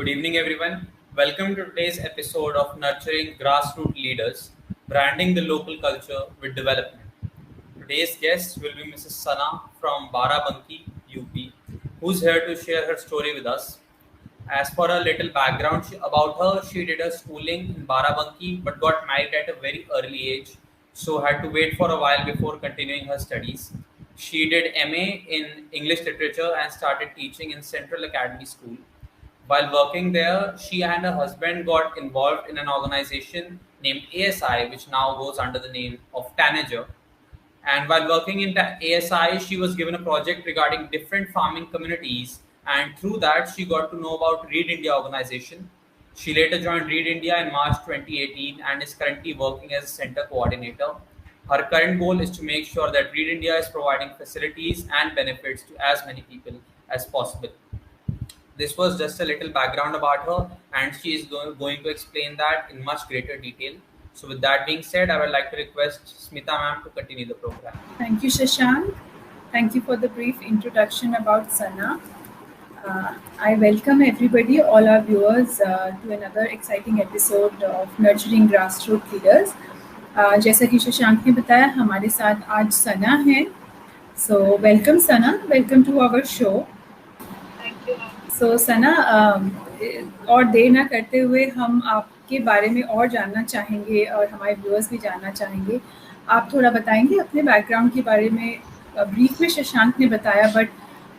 Good evening, everyone. Welcome to today's episode of Nurturing Grassroots Leaders, Branding the Local Culture with Development. Today's guest will be Mrs. Sana from Barabanki, UP, who's here to share her story with us. As for a little background about her, she did her schooling in Barabanki but got married at a very early age, so had to wait for a while before continuing her studies. She did MA in English Literature and started teaching in Central Academy School. While working there, she and her husband got involved in an organization named ASI, which now goes under the name of Tanager. And while working in ASI, she was given a project regarding different farming communities, and through that, she got to know about Read India organization. She later joined Read India in March 2018 and is currently working as a center coordinator. Her current goal is to make sure that Read India is providing facilities and benefits to as many people as possible. This was just a little background about her, and she is going to explain that in much greater detail. So, with that being said, I would like to request Smita ma'am to continue the program. Thank you, Shashank. Thank you for the brief introduction about Sana. I welcome everybody, all our viewers, to another exciting episode of Nurturing Grassroots Leaders. जैसा कि शशांक ने बताया, हमारे साथ आज सना है. So welcome Sana, welcome to our show. Thank you. So सना, और देर ना करते हुए हम आपके बारे में और जानना चाहेंगे और हमारे व्यूअर्स भी जानना चाहेंगे. आप थोड़ा बताएंगे अपने बैकग्राउंड के बारे में. ब्रीफ में शशांक ने बताया, बट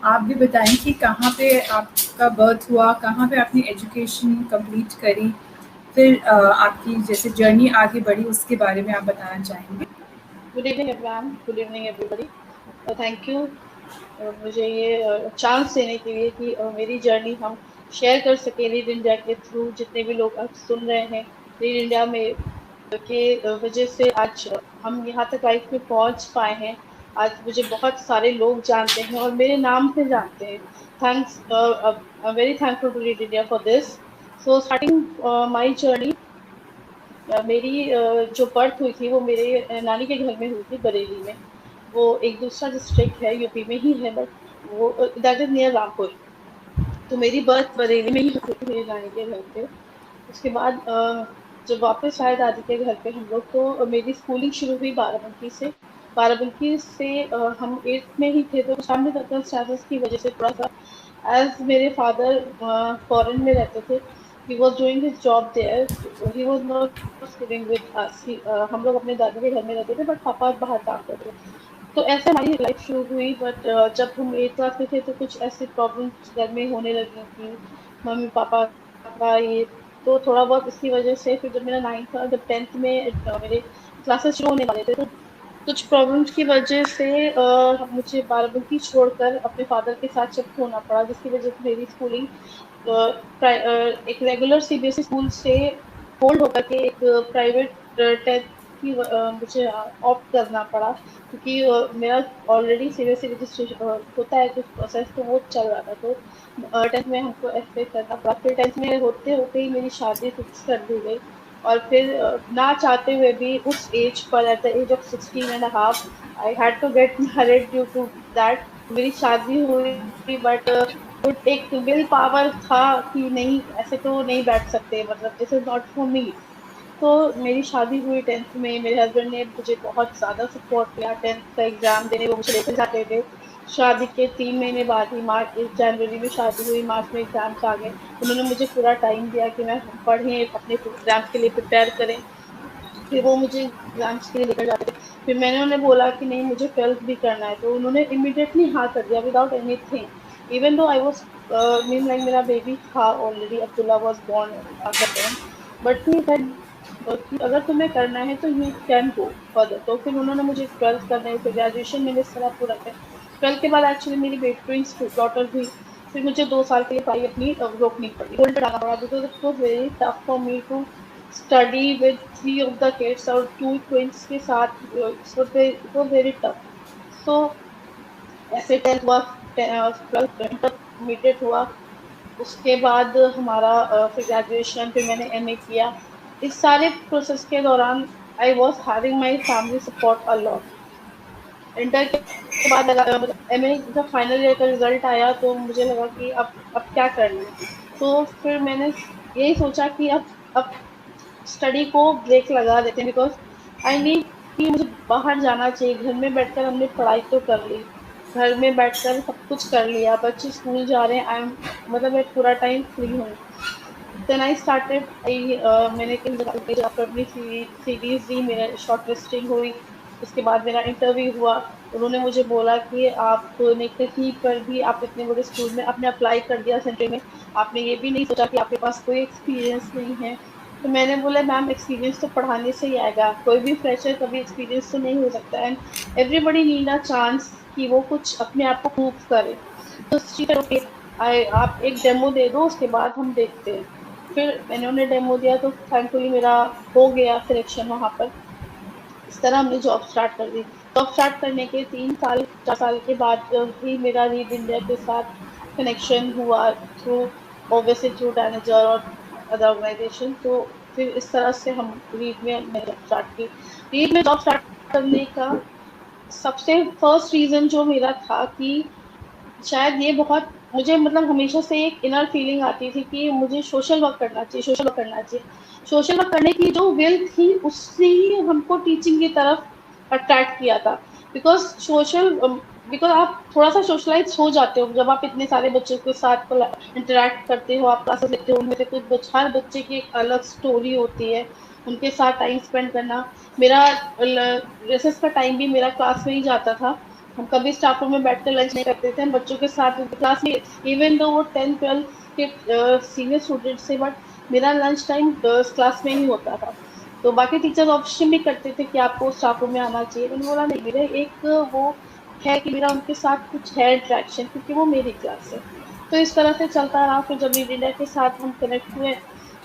आप भी बताएं कि कहाँ पे आपका बर्थ हुआ, कहाँ पे आपने एजुकेशन कंप्लीट करी, फिर आपकी जैसे जर्नी आगे बढ़ी उसके बारे में आप बताना चाहेंगे. Good evening everyone. Good evening everybody. Thank you मुझे ये चांस देने के लिए कि मेरी जर्नी हम शेयर कर सके रीड इंडिया के थ्रू. जितने भी लोग आज सुन रहे हैं रीड इंडिया में के वजह से आज हम यहाँ तक लाइफ में पहुँच पाए हैं. आज मुझे बहुत सारे लोग जानते हैं और मेरे नाम से जानते हैं. Thanks, I am very thankful to read India for this. So starting my journey, मेरी जो बर्थ हुई थी वो मेरे नानी के घर में हुई थी, बरेली में. वो एक दूसरा डिस्ट्रिक्ट है, यूपी में ही है, बट वो दैट इज नियर रामपुर. तो मेरी बर्थ बरेली में ही हुई थी, मेरी नानी के घर पे. उसके बाद जब वापस आए दादी के घर पे हम लोग, तो मेरी स्कूलिंग शुरू हुई बाराबंकी से. बाराबंकी से हम 8th में ही थे, तो सामने सर्कमस्टेंसेस की वजह से थोड़ा सा, एज मेरे फादर फॉरेन में रहते थे, he was doing his job there, he was not living with us. हम लोग अपने दादी के घर में रहते थे, बट पापा बाहर काम करते थे. तो ऐसे हमारी लाइफ शुरू हुई. बट जब हम 8th क्लास में थे तो कुछ ऐसे प्रॉब्लम्स घर में होने लगी थी, मम्मी पापा का ये, तो थोड़ा बहुत इसकी वजह से फिर जब मेरा 9th था, जब 10th में मेरे क्लासेस शुरू होने वाले थे, तो कुछ प्रॉब्लम्स की वजह से मुझे बाराबंकी छोड़कर अपने फादर के साथ शिफ्ट होना पड़ा, जिसकी वजह से मेरी स्कूलिंग एक रेगुलर सीबीएसई स्कूल से होल्ड होकर के एक प्राइवेट टेस्ट की मुझे ऑप्ट करना पड़ा, क्योंकि मेरा ऑलरेडी सीबीएसई रजिस्ट्रेशन होता है कुछ प्रोसेस, तो वो चल रहा था. तो 10th में हमको ऐसे करना पड़ा. फिर 10th में होते होते ही मेरी शादी फिक्स कर दी गई, और फिर ना चाहते हुए भी उस एज पर, at the age of 16.5, I had to get married due to that. मेरी शादी हुई, बट एक विल पावर था कि नहीं, ऐसे तो नहीं बैठ सकते, मतलब this is not for me. तो मेरी शादी हुई 10th में. मेरे हस्बैंड ने मुझे बहुत ज़्यादा सपोर्ट किया. 10th का एग्ज़ाम देने वो मुझे लेकर जाते थे. शादी के 3 महीने बाद ही, जनवरी में शादी हुई, मार्च में एग्ज़ाम्स आ गए. उन्होंने मुझे पूरा टाइम दिया कि मैं पढ़ें, अपने एग्ज़ाम्स के लिए प्रिपेयर करें. फिर वो मुझे एग्ज़ाम्स के लिए लेकर जाते थे. फिर मैंने उन्हें बोला कि नहीं, मुझे 12th भी करना है, तो उन्होंने इमीडिएटली हाँ कर दिया, without anything. Even though I was mean like मेरा बेबी था ऑलरेडी, अब्दुल्ला वॉज बॉर्न अगर, बट ही said कि अगर तुम्हें करना है तो यू कैन गो फर्दर. तो फिर उन्होंने मुझे 12th करना है, फिर ग्रेजुएशन मैंने इस तरह पूरा किया. 12th के बाद एक्चुअली मेरी बेटी डॉटर हुई. फिर मुझे 2 साल के लिए पढ़ाई अपनी रोकनी पड़ी, होल्ड करना पड़ा, because it was very tough for me to study with 3 of the kids और 2 ट्विंस के साथ. It was very tough. So ऐसे 10th हुआ, 12th इंटरमीडिएट हुआ. उसके बाद हमारा फिर ग्रेजुएशन, फिर मैंने MA किया. इस सारे प्रोसेस के दौरान I was having my family support a lot. Inter के बाद MA जब फाइनल ईयर का रिजल्ट आया, तो मुझे लगा कि अब क्या करना है. तो फिर मैंने यही सोचा कि अब स्टडी को ब्रेक लगा देते हैं, बिकॉज आई नीड कि मुझे बाहर जाना चाहिए। घर में बैठकर हमने पढ़ाई तो कर ली, घर में बैठकर सब कुछ कर लिया, बच्चे स्कूल जा रहे हैं, आई एम मतलब मैं पूरा टाइम फ्री हूँ। देन आई स्टार्टेड मैंने कई जगह पे जाकर अपनी सीरीज दी, मेरा शॉर्ट लिस्टिंग हुई, उसके बाद मेरा इंटरव्यू हुआ। उन्होंने मुझे बोला कि आपने कहीं पर भी, आप इतने बड़े स्कूल में आपने अप्लाई कर दिया सेंटर में, आपने ये भी नहीं सोचा कि आपके पास कोई एक्सपीरियंस नहीं है। तो मैंने बोला मैम एक्सपीरियंस तो पढ़ाने से ही आएगा, कोई भी फ्रेशर कभी एक्सपीरियंस तो नहीं हो सकता, and everybody need a chance कि वो कुछ अपने आप को प्रूव करे। तो ओके, आप एक डेमो दे दो, उसके बाद हम देखते हैं। फिर मैंने उन्हें डेमो दिया तो थैंकफुली मेरा हो गया सिलेक्शन वहाँ पर। इस तरह हमने जॉब स्टार्ट कर दी। जॉब स्टार्ट करने के 3 साल 4 साल के बाद ही मेरा रीड इंडिया के साथ कनेक्शन हुआ, थ्रू ऑब्वियसली थ्रू मैनेजर और अदर ऑर्गेनाइजेशन। तो फिर इस तरह से हम रीड में मैंने जॉब स्टार्ट की। रीड में जॉब स्टार्ट करने का सबसे फर्स्ट रीज़न जो मेरा था कि शायद ये बहुत मुझे मतलब हमेशा से एक इनर फीलिंग आती थी कि मुझे सोशल वर्क करना चाहिए, सोशल वर्क करना चाहिए। सोशल वर्क करने की जो विल थी उससे ही हमको टीचिंग की तरफ अट्रैक्ट किया था। बिकॉज सोशल बिकॉज आप थोड़ा सा सोशलाइज हो जाते हो जब आप इतने सारे बच्चों के साथ इंटरेक्ट करते हो, आप क्लासेस लेते हो, उनमें से कुछ हर बच्चे की एक अलग स्टोरी होती है, उनके साथ टाइम स्पेंड करना। मेरा रिसेस का टाइम भी मेरा क्लास में ही जाता था। हम कभी स्टाफ रूम में बैठकर लंच नहीं करते थे, हम बच्चों के साथ क्लास में, इवन दो वो 10th 12th के सीनियर स्टूडेंट से, बट मेरा लंच टाइम क्लास में ही होता था। तो बाकी टीचर्स ऑप्शन भी करते थे कि आपको स्टाफ रूम में आना चाहिए, मैंने बोला नहीं, मेरा एक वो है कि मेरा उनके साथ कुछ है इंट्रैक्शन, क्योंकि वो मेरी क्लास है। तो इस तरह से चलता रहा। फिर जब रीड इंडिया के साथ हम कनेक्ट हुए,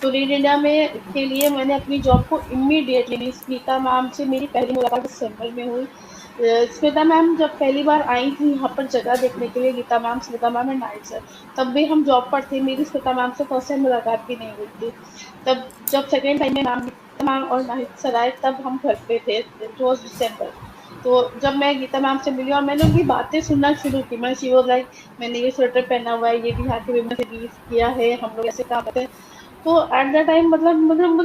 तो रीड इंडिया में के लिए मैंने अपनी जॉब को इमीडिएटली, स्मिता मैम से मेरी पहली मुलाकात दिसंबर में हुई। स्मिता मैम जब पहली बार आई थी यहाँ पर जगह देखने के लिए, Geeta ma'am, Smita ma'am and Knight sir, तब भी हम जॉब पर थे, मेरी स्मिता मैम से फर्स्ट टाइम मुलाकात भी नहीं हुई थी। तब जब सेकेंड टाइम में मैम, गीता मैम और नाइट सर आए, तब हम घर पे थे, इट वॉज दिसंबर। तो जब मैं गीता मैम से मिली और मैंने उनकी बातें सुनना शुरू की, मैं शी वाज लाइक मैंने ये स्वेटर पहना हुआ है, ये भी यहाँ के विमेन से यूज किया है, हम लोग ऐसे काम करते हैं। तो एट द टाइम मतलब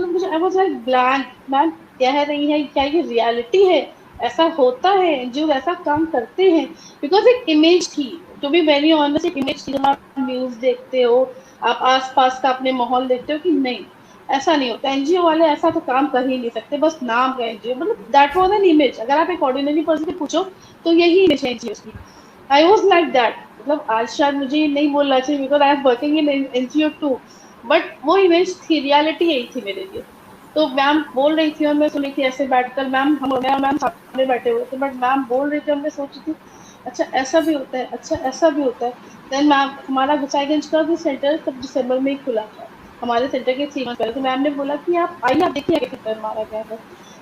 मुझे I was like blank, ma'am कह रही है क्या ये रियलिटी है, ऐसा होता है, एनजीओ ऐसा काम करते हैं। बिकॉज एक इमेज थी, टू बी वेरी ऑनेस्ट, एक इमेज थी। जब आप न्यूज देखते हो, आप आसपास का अपने माहौल देखते हो कि नहीं ऐसा नहीं होता, एनजीओ वाले ऐसा तो काम कर ही नहीं सकते, बस नाम का एनजीओ, मतलब दैट वाज एन इमेज। अगर आप एक ऑर्डिनरी पर्सन से पूछो तो यही इमेज है एनजीओ की। आई वाज लाइक दैट, मतलब आज शायद मुझे ये नहीं बोलना चाहिए because I am working in NGO too, but वो इमेज थी, रियलिटी यही थी मेरे लिए। तो मैम बोल रही थी और मैं सुन रही थी ऐसे बैठकर, मैम हम मैं और मैम सामने बैठे हुए थे, बट मैम बोल रही थी और मैं सोच रही थी अच्छा ऐसा भी होता है, अच्छा ऐसा भी होता है। देन मैम, हमारा गोसाईगंज का भी सेंटर तब दिसंबर में ही खुला था, हमारे सेंटर के 3 मंथ पहले। तो मैम ने बोला कि आप आइए, आप देखिए आगे सेंटर हमारा क्या है।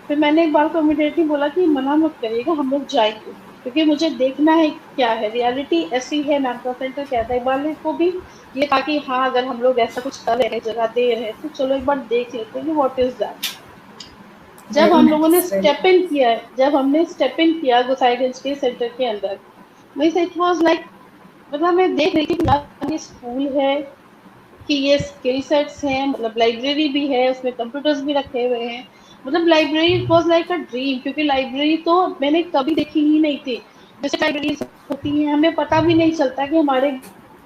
फिर मैंने एक बार को इमीडिएटली बोला कि मना मत करिएगा, हम लोग जाएंगे, क्योंकि मुझे देखना है क्या है, रियलिटी ऐसी है। मैम का सेंटर क्या था, इकबाल को भी ये था कि हाँ अगर हम लोग ऐसा कुछ कर रहे हैं, जगह दे रहे हैं, तो चलो एक बार देख लेते हैं व्हाट इज दैट। जब वेरी हम लोगों ने नाइस, वेरी स्टेप इन किया है, जब हमने स्टेप इन किया गोसाईगंज के सेंटर के अंदर, मीन्स इट वाज लाइक, मतलब मैं देख रही थी कि यार ये स्कूल है, कि ये स्किल सेट्स हैं, मतलब लाइब्रेरी भी है, उसमें कंप्यूटर्स भी रखे हुए हैं। मतलब library was like a dream, क्योंकि लाइब्रेरी तो मैंने कभी देखी ही नहीं थी। जैसे लाइब्रेरी होती है, हमें पता भी नहीं चलता कि हमारे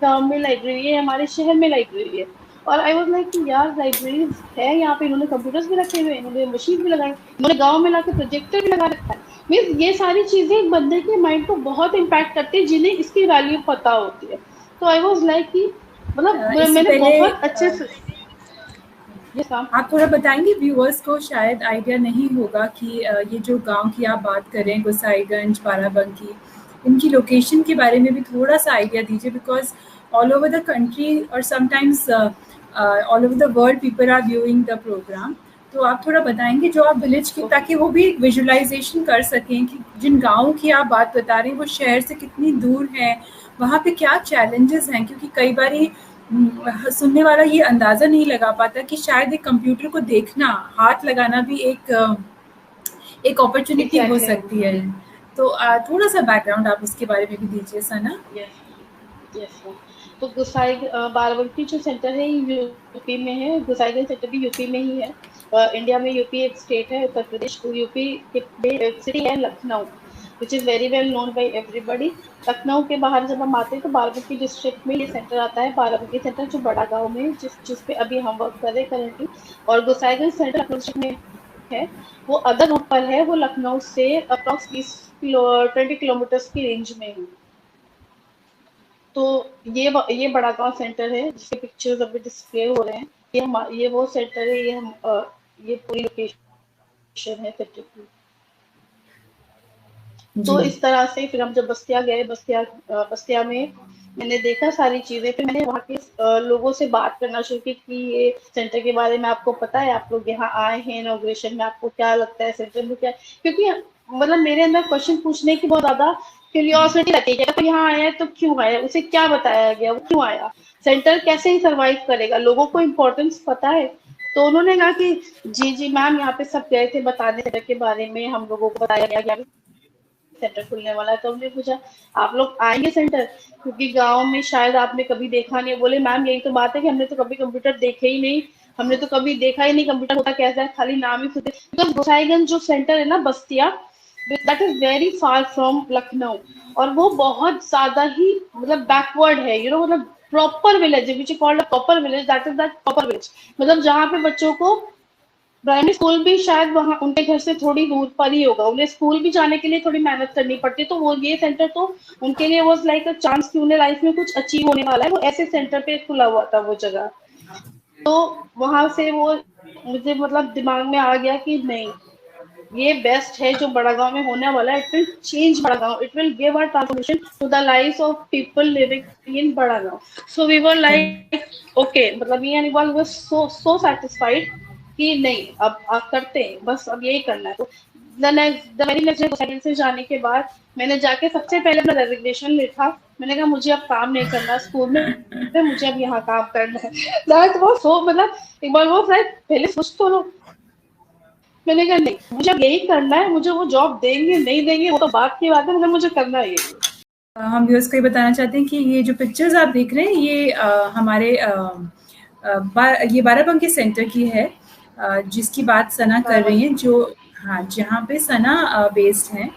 गांव में लाइब्रेरी है, हमारे शहर में लाइब्रेरी है। और आई वाज लाइक यार लाइब्रेरी है यहाँ पे, इन्होंने कंप्यूटर्स भी रखे हुए हैं, इन्होंने मशीन भी लगाई, इन्होंने गाँव में लाके प्रोजेक्टर भी लगा रखा है। मीन्स ये सारी चीजें एक बंदे के माइंड को बहुत इम्पैक्ट करती है, जिन्हें इसकी वैल्यू पता होती है। तो आई वाज लाइक कि मतलब इससे मैंने पहले बहुत अच्छे से ये काम। आप थोड़ा बताएंगे, व्यूअर्स को शायद आइडिया नहीं होगा कि ये जो गांव की आप बात कर रहे हैं, गोसाईगंज, बाराबंकी, इनकी लोकेशन के बारे में भी थोड़ा सा आइडिया दीजिए, because all over the country और sometimes all over the world people are viewing the programme. तो आप थोड़ा बताएंगे जो आप विलेज की, ताकि वो भी एक विजुअलाइजेशन कर सकें कि जिन गाँव की आप बात बता रहे हैं वो शहर से कितनी दूर है, वहाँ पे क्या चैलेंजेस हैं, क्योंकि कई बारी सुनने वाला ये अंदाजा नहीं लगा पाता कि शायद एक कंप्यूटर को देखना, हाथ लगाना भी एक अपॉर्चुनिटी हो एग्जैक्टली। सकती है। तो थोड़ा सा बैकग्राउंड आप उसके बारे में भी दीजिए सना। Yes, yes. तो गुसाई बाराबंकी जो सेंटर है ये यूपी में है, गुसाईगंज सेंटर भी यूपी में ही है। इंडिया में यूपी एक स्टेट है, उत्तर प्रदेश, यूपी के सिटी है Lucknow, which is very well known by everybody. Lucknow के बाहर जब हम आते हैं तो बाराबंकी डिस्ट्रिक्ट में ये सेंटर आता है, बाराबंकी सेंटर जो बड़ा गाँव में जिस पे अभी हम वर्क कर रहे हैं करेंटली। और गुसाईगंज सेंटर लखनऊ डिस्ट्रिक्ट में है, वो अदर रूट पर है, वो लखनऊ से अप्रॉक्स 20 किलोमीटर्स की रेंज में है। तो ये बड़ा गांव सेंटर है जिसके पिक्चर्स अभी डिस्प्ले हो रहे हैं। ये वो सेंटर है, ये पूरी लोकेशन है सेंटर की। तो इस तरह से फिर हम जब बस्तिया गए, बस्तिया में मैंने देखा सारी चीजें, फिर मैंने वहाँ के लोगों से बात करना शुरू की कि ये सेंटर के बारे में आपको पता है, आप लोग यहाँ आए हैं इनॉग्रेशन में, आपको क्या लगता है सेंटर में क्या, क्योंकि मतलब मेरे अंदर क्वेश्चन पूछने की बहुत ज्यादा क्यूरियोसिटी रहती है। तो यहाँ आया है तो क्यों आया, उसे क्या बताया गया, वो क्यों आया, सेंटर कैसे ही सर्वाइव करेगा, लोगों को इम्पोर्टेंस पता है। तो उन्होंने कहा कि जी मैम, यहाँ पे सब गए थे बताने सेंटर के बारे में, हम लोगों को बताया गया कि सेंटर खुलने वाला है। तो हमने पूछा आप लोग आएंगे सेंटर, क्योंकि गांव में शायद आपने कभी देखा नहीं। बोले मैम यही तो बात है कि हमने तो कभी कंप्यूटर देखे ही नहीं, हमने तो कभी देखा ही नहीं कंप्यूटर होता कैसा है, खाली नाम ही सुनते। बिकॉज गोसाईगंज जो सेंटर है ना Bastiya, that is very far from Lucknow, और वो बहुत ज्यादा ही मतलब बैकवर्ड है, मतलब proper village which is called a proper village, that is that proper village, मतलब जहाँ पे बच्चों को प्राइमरी स्कूल भी शायद वहाँ उनके घर से थोड़ी दूर पर ही होगा, उन्हें स्कूल भी जाने के लिए थोड़ी मेहनत करनी पड़ती है। तो वो ये सेंटर तो उनके लिए वाज लाइक अ चांस कि उन्हें लाइफ में कुछ अचीव होने वाला है, वो ऐसे सेंटर पे खुला हुआ था वो जगह। तो वहां से वो मुझे मतलब दिमाग में आ गया कि नहीं, ये बेस्ट है जो बड़ा गांव में होने वाला है। इट विल चेंज बड़ा गांव, it will give a transformation to the lives of people living in बड़ा गांव। So we were like okay, मतलब me and Iqbal was so satisfied कि नहीं अब करते हैं, बस अब यही करना है। तो द वेरी नेक्स्ट डे से जाने के बाद मैंने जाके सबसे पहले अपना रेजिग्नेशन लिखा। मैंने कहा मुझे अब काम नहीं करना स्कूल में, मुझे अब यहाँ काम करना है। दैट वाज सो, मतलब इकबाल वो पहले सोच तो लो। मैंने कहा नहीं, मुझे अब यही करना है, मुझे वो जॉब देंगे नहीं देंगे वो तो बात की बात है, मतलब मुझे करना है ये। हम व्यूअर्स को ये बताना चाहते हैं कि ये जो पिक्चर्स आप देख रहे हैं ये हमारे ये बाराबंकी सेंटर की है, जिसकी बात सना कर रही हैं, जो हाँ जहाँ पे सना बेस्ड है।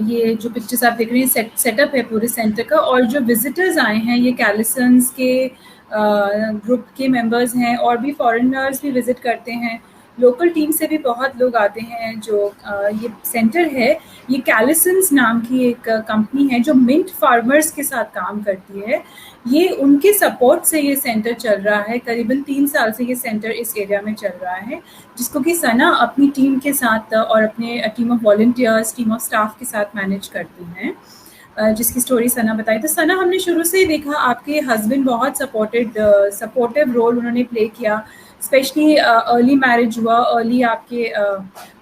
ये जो पिक्चर्स आप देख रहे हैं सेटअप है पूरे सेंटर का, और जो विजिटर्स आए हैं ये कैलिसंस के ग्रुप के मेंबर्स हैं, और भी फॉरेनर्स भी विजिट करते हैं, लोकल टीम से भी बहुत लोग आते हैं। जो ये सेंटर है ये कैलिसंस नाम की एक कंपनी है जो मिंट फार्मर्स के साथ काम करती है। ये उनके सपोर्ट से ये सेंटर चल रहा है, करीबन 3 साल से ये सेंटर इस एरिया में चल रहा है, जिसको कि सना अपनी टीम के साथ और अपने team of volunteers, team of staff के साथ मैनेज करती हैं, जिसकी स्टोरी सना बताई। तो सना, हमने शुरू से ही देखा आपके हस्बैंड बहुत सपोर्टिव रोल उन्होंने प्ले किया, स्पेशली अर्ली मैरिज हुआ, अर्ली आपके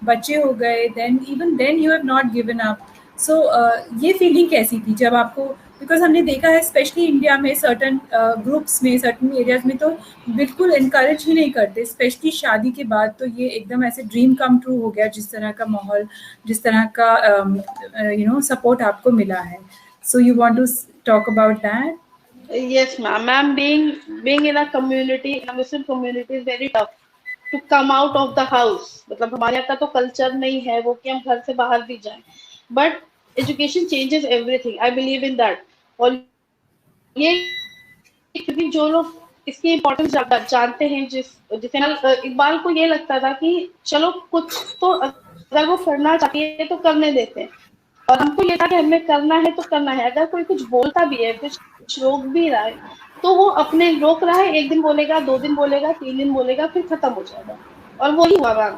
बच्चे हो गए, then you have not given up. सो ये फीलिंग कैसी थी जब आपको, बिकॉज हमने देखा है स्पेशली इंडिया में सर्टन ग्रुप्स में, सर्टन एरियाज में तो बिल्कुल इनकरेज ही नहीं करते, स्पेशली शादी के बाद तो ये एकदम ऐसे ड्रीम कम ट्रू हो गया, जिस तरह का माहौल, जिस तरह का सपोर्ट आपको मिला है। So you want to talk about that? Yes, ma'am. Being in a community, in a Muslim community, is very tough to come out of the house. मतलब हमारे यहाँ का तो कल्चर नहीं है वो कि हम घर से बाहर भी जाएं, but education changes everything, I believe in that. और ये क्योंकि जो लोग इसकी इम्पोर्टेंस जानते हैं, जिसे इकबाल को ये लगता था कि चलो कुछ तो अगर वो करना चाहती है तो करने देते हैं, और हमको ये था कि हमें करना है तो करना है। अगर कोई कुछ बोलता भी है, कुछ रोक भी रहा है, तो वो अपने रोक रहा है, 1 दिन बोलेगा, 2 दिन बोलेगा, 3 दिन बोलेगा, फिर खत्म हो जाएगा। और वही हुआ मैम,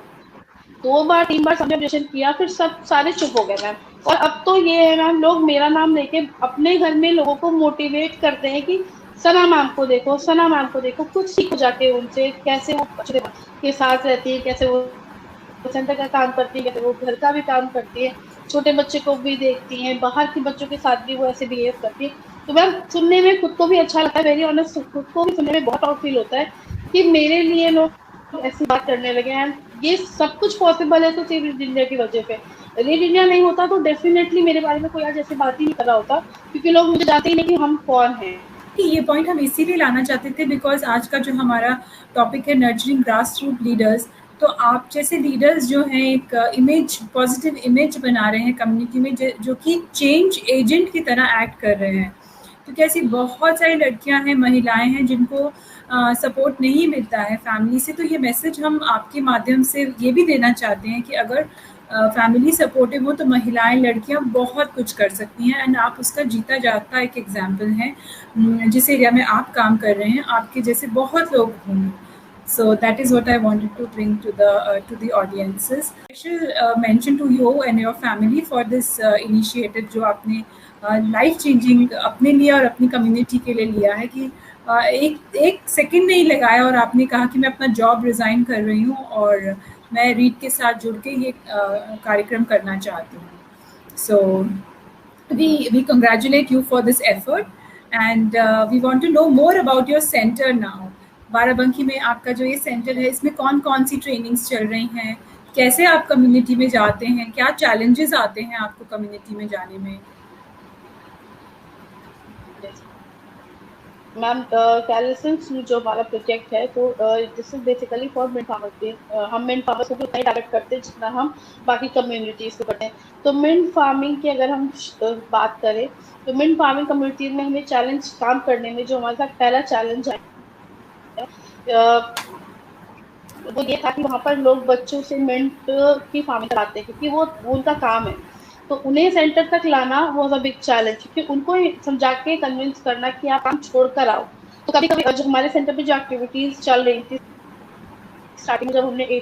2 बार 3 बार सबने ऑब्जेक्शन किया, फिर सारे चुप हो गए मैम। और अब तो ये है मैम, लोग मेरा नाम लेके अपने घर में लोगों को मोटिवेट करते हैं कि सना मैम को देखो, सना मैम को देखो, कुछ सीखो जाके उनसे, कैसे वो बच्चों के साथ रहती है, कैसे वो सेंटर का काम करती है, कैसे वो घर का भी काम करती है, छोटे बच्चे को भी देखती हैं, बाहर के बच्चों के साथ भी वो ऐसे बिहेव करती है। तो मैम सुनने में खुद को भी अच्छा लगता है, वेरी ऑनेस्ट, खुद को भी सुनने में बहुत प्राउड फील होता है कि मेरे लिए लोग ऐसी बात करने लगे हैं। ये सब कुछ पॉसिबल है तो सिर्फ रीड इंडिया की वजह पे। रीड इंडिया नहीं होता तो डेफिनेटली मेरे बारे में कोई आज ऐसी बात ही नहीं कर रहा होता, क्योंकि लोग मुझे जानते ही नहीं कि हम कौन हैं। कि ये पॉइंट हम इसीलिए लाना चाहते थे बिकॉज आज का जो हमारा टॉपिक है नर्चरिंग ग्रास रूट लीडर्स, तो आप जैसे लीडर्स जो हैं एक इमेज, पॉजिटिव इमेज बना रहे हैं कम्युनिटी में, जो कि चेंज एजेंट की तरह एक्ट कर रहे हैं, क्योंकि ऐसी बहुत सारी लड़कियां हैं, महिलाएं हैं जिनको सपोर्ट नहीं मिलता है फैमिली से। तो ये मैसेज हम आपके माध्यम से ये भी देना चाहते हैं कि अगर फैमिली सपोर्टिव हो तो महिलाएं, लड़कियां बहुत कुछ कर सकती हैं, एंड आप उसका जीता जागता एक एग्जाम्पल हैं। जिस एरिया में आप काम कर रहे हैं आपके जैसे बहुत लोग होंगे। So that is what I wanted to bring to the audiences. Special mention to you and your family for this initiative जो आपने लाइफ चेंजिंग अपने लिए और अपनी कम्युनिटी के लिए लिया है, कि एक सेकंड नहीं लगाया और आपने कहा कि मैं अपना जॉब रिज़ाइन कर रही हूँ और मैं रीड के साथ जुड़ के ये कार्यक्रम करना चाहती हूँ. So we congratulate you for this effort and we want to know more about your center now. Barabanki में आपका जो ये सेंटर है इसमें कौन कौन सी ट्रेनिंग्स चल रही हैं, कैसे आप कम्युनिटी में जाते हैं, क्या चैलेंजेस आते हैं आपको कम्युनिटी में जाने में? मैम कैलिसेंस जो हमारा प्रोजेक्ट है तो this is basically for mid farmers. हम मिड फार्मर्स को उतना ही टारगेट करते हैं जितना हम बाकी कम्युनिटीज़ को करते हैं. तो मिड फार्मिंग की अगर हम बात करें तो मिड फार्मिंग कम्युनिटीज़ में हमें चैलेंज काम करने में जो हमारे साथ पहला चैलेंज है वो ये था कि वहाँ पर लोग बच्चों से मिंट की फार्मिंग कराते हैं क्योंकि वो उनका काम है. तो उन्हें सेंटर तक लाना वो बिग चैलेंज, क्योंकि उनको समझा के कन्विंस करना कि आप काम छोड़ कर आओ. तो कभी कभी जो हमारे सेंटर पे जो एक्टिविटीज चल रही थी स्टार्टिंग जब हमने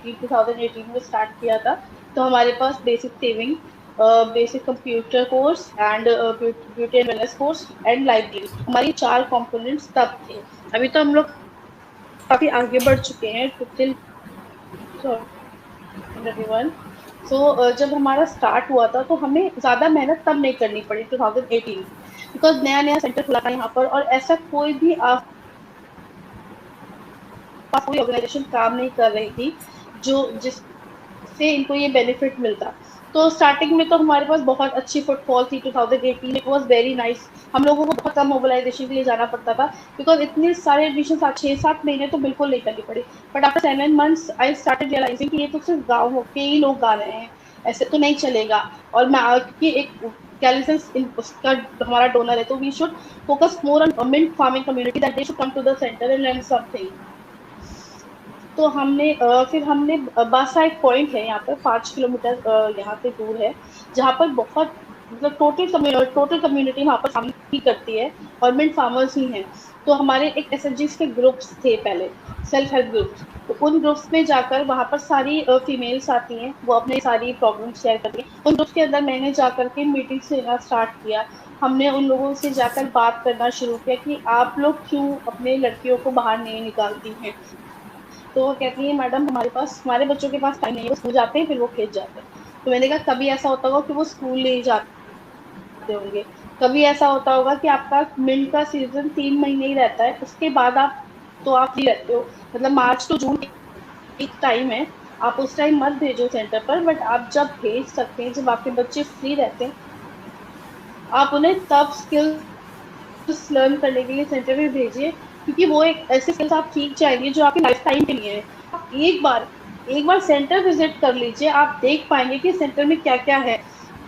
2018 में स्टार्ट किया था तो हमारे पास basic sewing, basic computer course and beauty and wellness course and library, हमारी 4 कंपोनेंट्स तब थे. अभी तो हम लोग काफ़ी आगे बढ़ चुके हैं टिल everyone. So, जब हमारा स्टार्ट हुआ था तो हमें ज़्यादा मेहनत तब नहीं करनी पड़ी 2018, बिकॉज नया नया सेंटर खुला था यहाँ पर और ऐसा कोई भी कोई ऑर्गेनाइजेशन काम नहीं कर रही थी जिससे इनको ये बेनिफिट मिलता. तो स्टार्टिंग में तो हमारे पास बहुत अच्छी फुटफॉल थी 2018. It was very nice. हम लोगों को बहुत कम मोबिलाइजेशन के लिए जाना पड़ता था बिकॉज इतने सारे एडमिशन 6-7 महीने तो बिल्कुल नहीं करनी पड़ी. But after 7 months I started realizing कि ये तो सिर्फ गाँव के ही लोग गा रहे हैं, ऐसे तो नहीं चलेगा. और मैं क्योंकि एक कैलिसेंस उसका हमारा डोनर है तो we should focus more on mint farming community that they should come to the centre and learn something. तो हमने फिर हमने बासा एक पॉइंट है यहाँ पर 5 किलोमीटर यहाँ से दूर है जहाँ पर बहुत मतलब टोटल कम्युनिटी वहाँ पर फार्मिंग ही करती है और मिंट फार्मर्स ही हैं. तो हमारे एक एसएचजीज के ग्रुप्स थे पहले, सेल्फ हेल्प ग्रुप्स. तो उन ग्रुप्स में जाकर वहाँ पर सारी फीमेल्स आती हैं, वो अपने सारी प्रॉब्लम शेयर करती हैं. उन ग्रुप्स के अंदर मैंने जाकर के मीटिंग्स लेना स्टार्ट किया. हमने उन लोगों से जाकर बात करना शुरू किया कि आप लोग क्यों अपने लड़कियों को बाहर नहीं निकालती हैं. तो वो कहती है मैडम हमारे बच्चों के पास टाइम नहीं है, वो स्कूल जाते हैं फिर वो खेत जाते हैं. तो मैंने कहा कभी ऐसा होता होगा कि वो स्कूल नहीं जाते होंगे, कभी ऐसा होता होगा कि आपका मिंट का सीजन 3 महीने ही रहता है, उसके बाद आप फ्री रहते हो. मतलब मार्च टू जून एक टाइम है, आप उस टाइम मत भेजो सेंटर पर, बट आप जब भेज सकते हैं, जब आपके बच्चे फ्री रहते हैं, आप उन्हें तब स्किल्स लर्न करने के लिए सेंटर में भेजिए, क्योंकि वो एक ऐसे स्किल्स आप सीख जाएंगे जो आपकी लाइफ टाइम के लिए है. एक बार सेंटर विजिट कर लीजिए, आप देख पाएंगे कि सेंटर में क्या क्या है.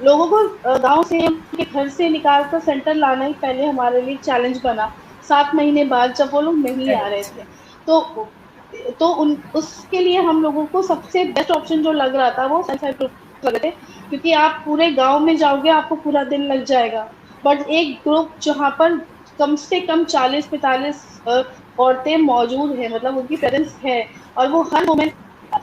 लोगों को गांव से उनके घर से निकाल कर सेंटर लाना ही पहले हमारे लिए चैलेंज बना. 7 महीने बाद जब वो लोग नहीं आ रहे थे तो उसके लिए हम लोगों को सबसे बेस्ट ऑप्शन जो लग रहा था वो सेल्फ हेल्प ग्रुप लग रहे थे, क्योंकि आप पूरे गांव में जाओगे आपको पूरा दिन लग जाएगा. बट एक ग्रुप जहाँ पर कम से कम 40-45 औरतें मौजूद हैं, मतलब उनकी प्रेजेंस है, और वो हर मोमेंट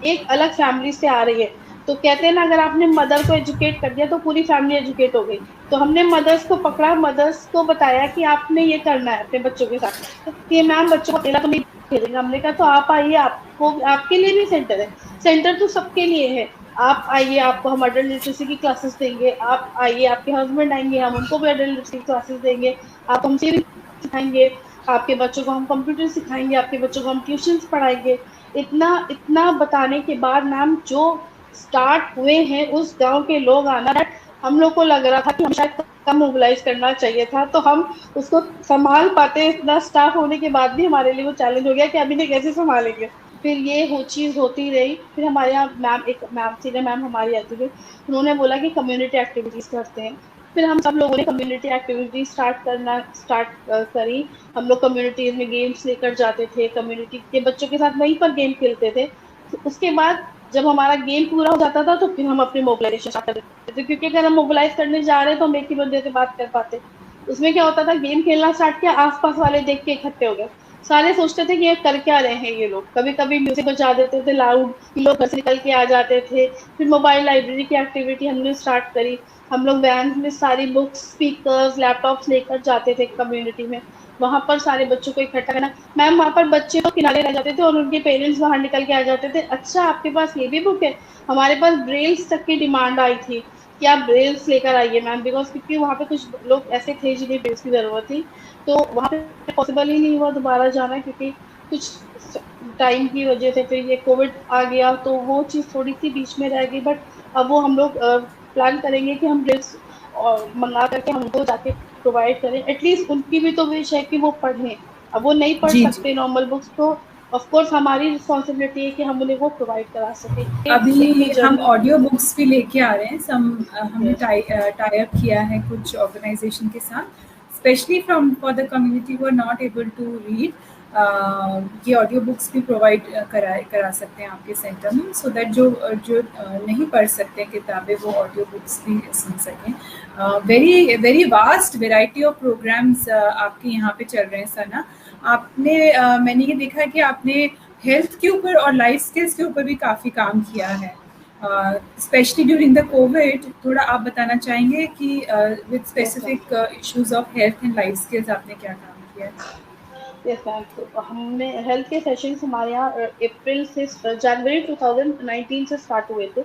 एक अलग फैमिली से आ रही है. तो कहते हैं ना, अगर आपने मदर को एजुकेट कर दिया तो पूरी फैमिली एजुकेट हो गई. तो हमने मदर्स को पकड़ा, मदर्स को बताया कि आपने ये करना है अपने बच्चों के साथ. तो ये मैम बच्चों को अकेला तो नहीं भेजेंगे. हमने कहा तो आप आइए, आपके लिए भी सेंटर है, सेंटर तो सबके लिए है. आप आइए, आपको हम अडल्ट लिटरेसी की क्लासेस देंगे. आप आइए, आपके हस्बैंड आएंगे, हम उनको भी अडल्ट लिटरेसी की क्लासेस देंगे. आप हमसे भी सिखाएंगे, आपके बच्चों को हम कंप्यूटर सिखाएंगे, आपके बच्चों को हम ट्यूशन्स पढ़ाएंगे. इतना बताने के बाद मैम जो स्टार्ट हुए हैं उस गांव के लोग आना, हम लोग को लग रहा था कि हम शायद कम मोबिलाइज करना चाहिए था, तो हम उसको संभाल पाते। इतना स्टाफ होने के बाद भी हमारे लिए वो चैलेंज हो गया कि अभी नहीं कैसे संभालेंगे। फिर ये चीज़ होती रही। फिर हमारे यहाँ मैम सीनियर मैम हमारी आती थी, उन्होंने बोला कि कम्युनिटी एक्टिविटीज़ करते हैं। फिर हम सब लोगों ने कम्युनिटी एक्टिविटी स्टार्ट करी। हम लोग कम्युनिटीज में गेम्स लेकर जाते थे, कम्युनिटी के बच्चों के साथ वहीं पर गेम खेलते थे। तो उसके बाद जब हमारा गेम पूरा हो जाता था तो फिर हम अपने मोबिलाइजेशन स्टार्ट कर देते थे, क्योंकि अगर हम मोबिलाइज करने जा रहे हैं तो हम एक ही बंदे से बात कर पाते। उसमें क्या होता था, गेम खेलना स्टार्ट किया, आसपास वाले देख के इकट्ठे हो गए। सारे सोचते थे कि ये कर क्या रहे हैं ये लोग। कभी कभी म्यूजिक बजा देते थे लाउड, लोग घर से निकल के आ जाते थे। फिर मोबाइल लाइब्रेरी की एक्टिविटी हमने स्टार्ट करी। हम लोग वैन में सारी बुक्स, स्पीकर्स, लैपटॉप्स लेकर जाते थे कम्युनिटी में, वहां पर सारे बच्चों को इकट्ठा करना। मैम वहां पर बच्चे तो किनारे रह जाते थे और उनके पेरेंट्स बाहर निकल के आ जाते थे, अच्छा आपके पास ये भी बुक है। हमारे पास ब्रेल्स तक की डिमांड आई थी कि आप ब्रेल्स लेकर आइए मैम, बिकॉज क्योंकि वहाँ पे कुछ लोग ऐसे थे जिन्हें ब्रेल्स की जरूरत थी। तो वहाँ पे पॉसिबल ही नहीं हुआ दोबारा जाना, क्योंकि कुछ टाइम की वजह से फिर ये कोविड आ गया, तो वो चीज़ थोड़ी सी बीच में रह गई। बट अब वो हम लोग प्लान करेंगे कि हम ब्रेल्स और मंगा करके हम उनको जाके प्रोवाइड करें। एटलीस्ट उनकी भी तो विश है कि वो पढ़ें। अब वो नहीं पढ़ जी, जी। सकते नॉर्मल बुक्स, तो ऑफ कोर्स हमारी रिस्पॉन्सिबिलिटी है कि हम उन्हें वो प्रोवाइड करा सकें। इतनी अभी हम जर्नी। ऑडियो बुक्स भी लेके आ रहे हैं हमने यस, टाई अप किया है कुछ ऑर्गेनाइजेशन के साथ, specially from for the community who are not able to read. ये ऑडियो बुक्स भी प्रोवाइड करा सकते हैं आपके सेंटर में, सो दैट जो जो नहीं पढ़ सकते किताबें वो ऑडियो बुक्स भी सुन सकें। Very very vast variety of programmes आपके यहाँ पे चल रहे हैं सना। आपने मैंने ये देखा कि आपने हेल्थ के ऊपर और लाइफ स्किल्स के ऊपर भी काफ़ी काम किया है, स्पेशली ड्यूरिंग द कोविड। थोड़ा आप बताना चाहेंगे कि with yes ma'am. Specific issues of health and life skills आपने क्या काम किया है? यस मैम, तो हमने हेल्थ के सेशंस हमारे यहाँ अप्रैल से जनवरी 2019 से स्टार्ट हुए थे।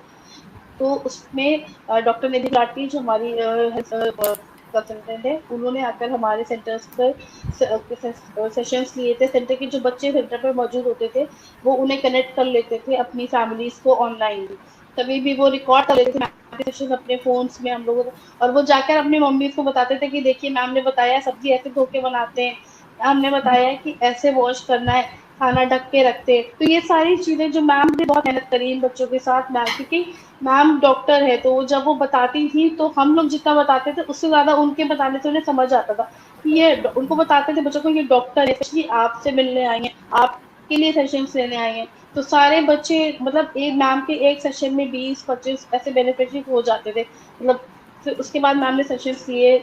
तो उसमें डॉक्टर निधि लाटी जो हमारी कंसल्टेंट है, उन्होंने आकर हमारे सेंटर्स पर सेशंस लिए थे। सेंटर के जो बच्चे सेंटर पर मौजूद होते थे वो उन्हें कनेक्ट कर लेते थे अपनी फैमिलीज को ऑनलाइन। तभी भी वो रिकॉर्ड कर लेते थे सेशन अपने फोन्स में हम लोगों को, और वो जाकर अपनी मम्मी को बताते थे कि देखिए मैम ने बताया सब्जी ऐसे धो के बनाते हैं, मैम ने बताया कि ऐसे वॉश करना है, खाना ढक के रखते हैं। तो ये सारी चीजें जो मैम ने बहुत मेहनत करी इन बच्चों के साथ, मैम क्योंकि मैम डॉक्टर है, तो जब वो बताती थी तो हम लोग जितना बताते थे उससे ज्यादा उनके बताने से उन्हें समझ आता था कि ये उनको बताते थे बच्चों को ये डॉक्टर है, स्पेशली आपसे मिलने आए हैं, आपके लिए सेशंस लेने आए हैं। तो सारे बच्चे मतलब एक मैम के एक सेशन में 20-25 ऐसे बेनिफिशियरी हो जाते थे। मतलब फिर उसके बाद मैम ने सेशंस लिए,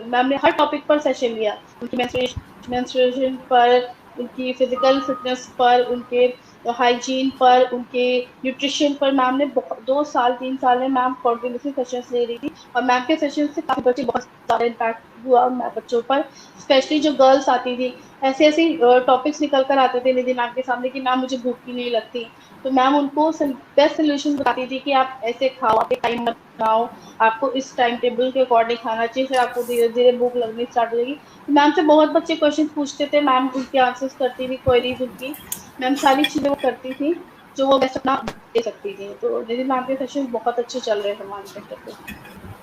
मैम ने हर टॉपिक पर सेशन लिया, उनकी मेंस्ट्रुएशन पर, उनकी फिजिकल फिटनेस पर, उनके हाइजीन पर, उनके न्यूट्रिशन पर। मैम ने 2 साल 3 साल में मैम कॉन्टिन्यूसली सेशंस ले रही थी, और मैम के सेशन से काफी बच्चे बहुत ज्यादा इम्पैक्ट हुआ बच्चों पर, स्पेशली जो गर्ल्स आती थी। ऐसे ऐसे टॉपिक्स निकल कर आते थे निधि मैम के सामने कि मैम मुझे भूख ही नहीं लगती, तो मैम उनको बेस्ट सोल्यूशन बताती थी कि आप ऐसे खाओ, आप टाइम मत खाओ, आपको इस टाइम टेबल के अकॉर्डिंग खाना चाहिए, फिर आपको धीरे धीरे भूख लगनी स्टार्ट हो जाएगी। मैम से बहुत बच्चे क्वेश्चन पूछते थे, मैम उनके आंसर्स करती थी, क्वेरीज उनकी मैम सारी चीजें वो करती थी जो वो बेस्ट अपना दे सकती थी। तो निधि मैम के सेशन बहुत अच्छे चल रहे थे हमारे सेंटर पे।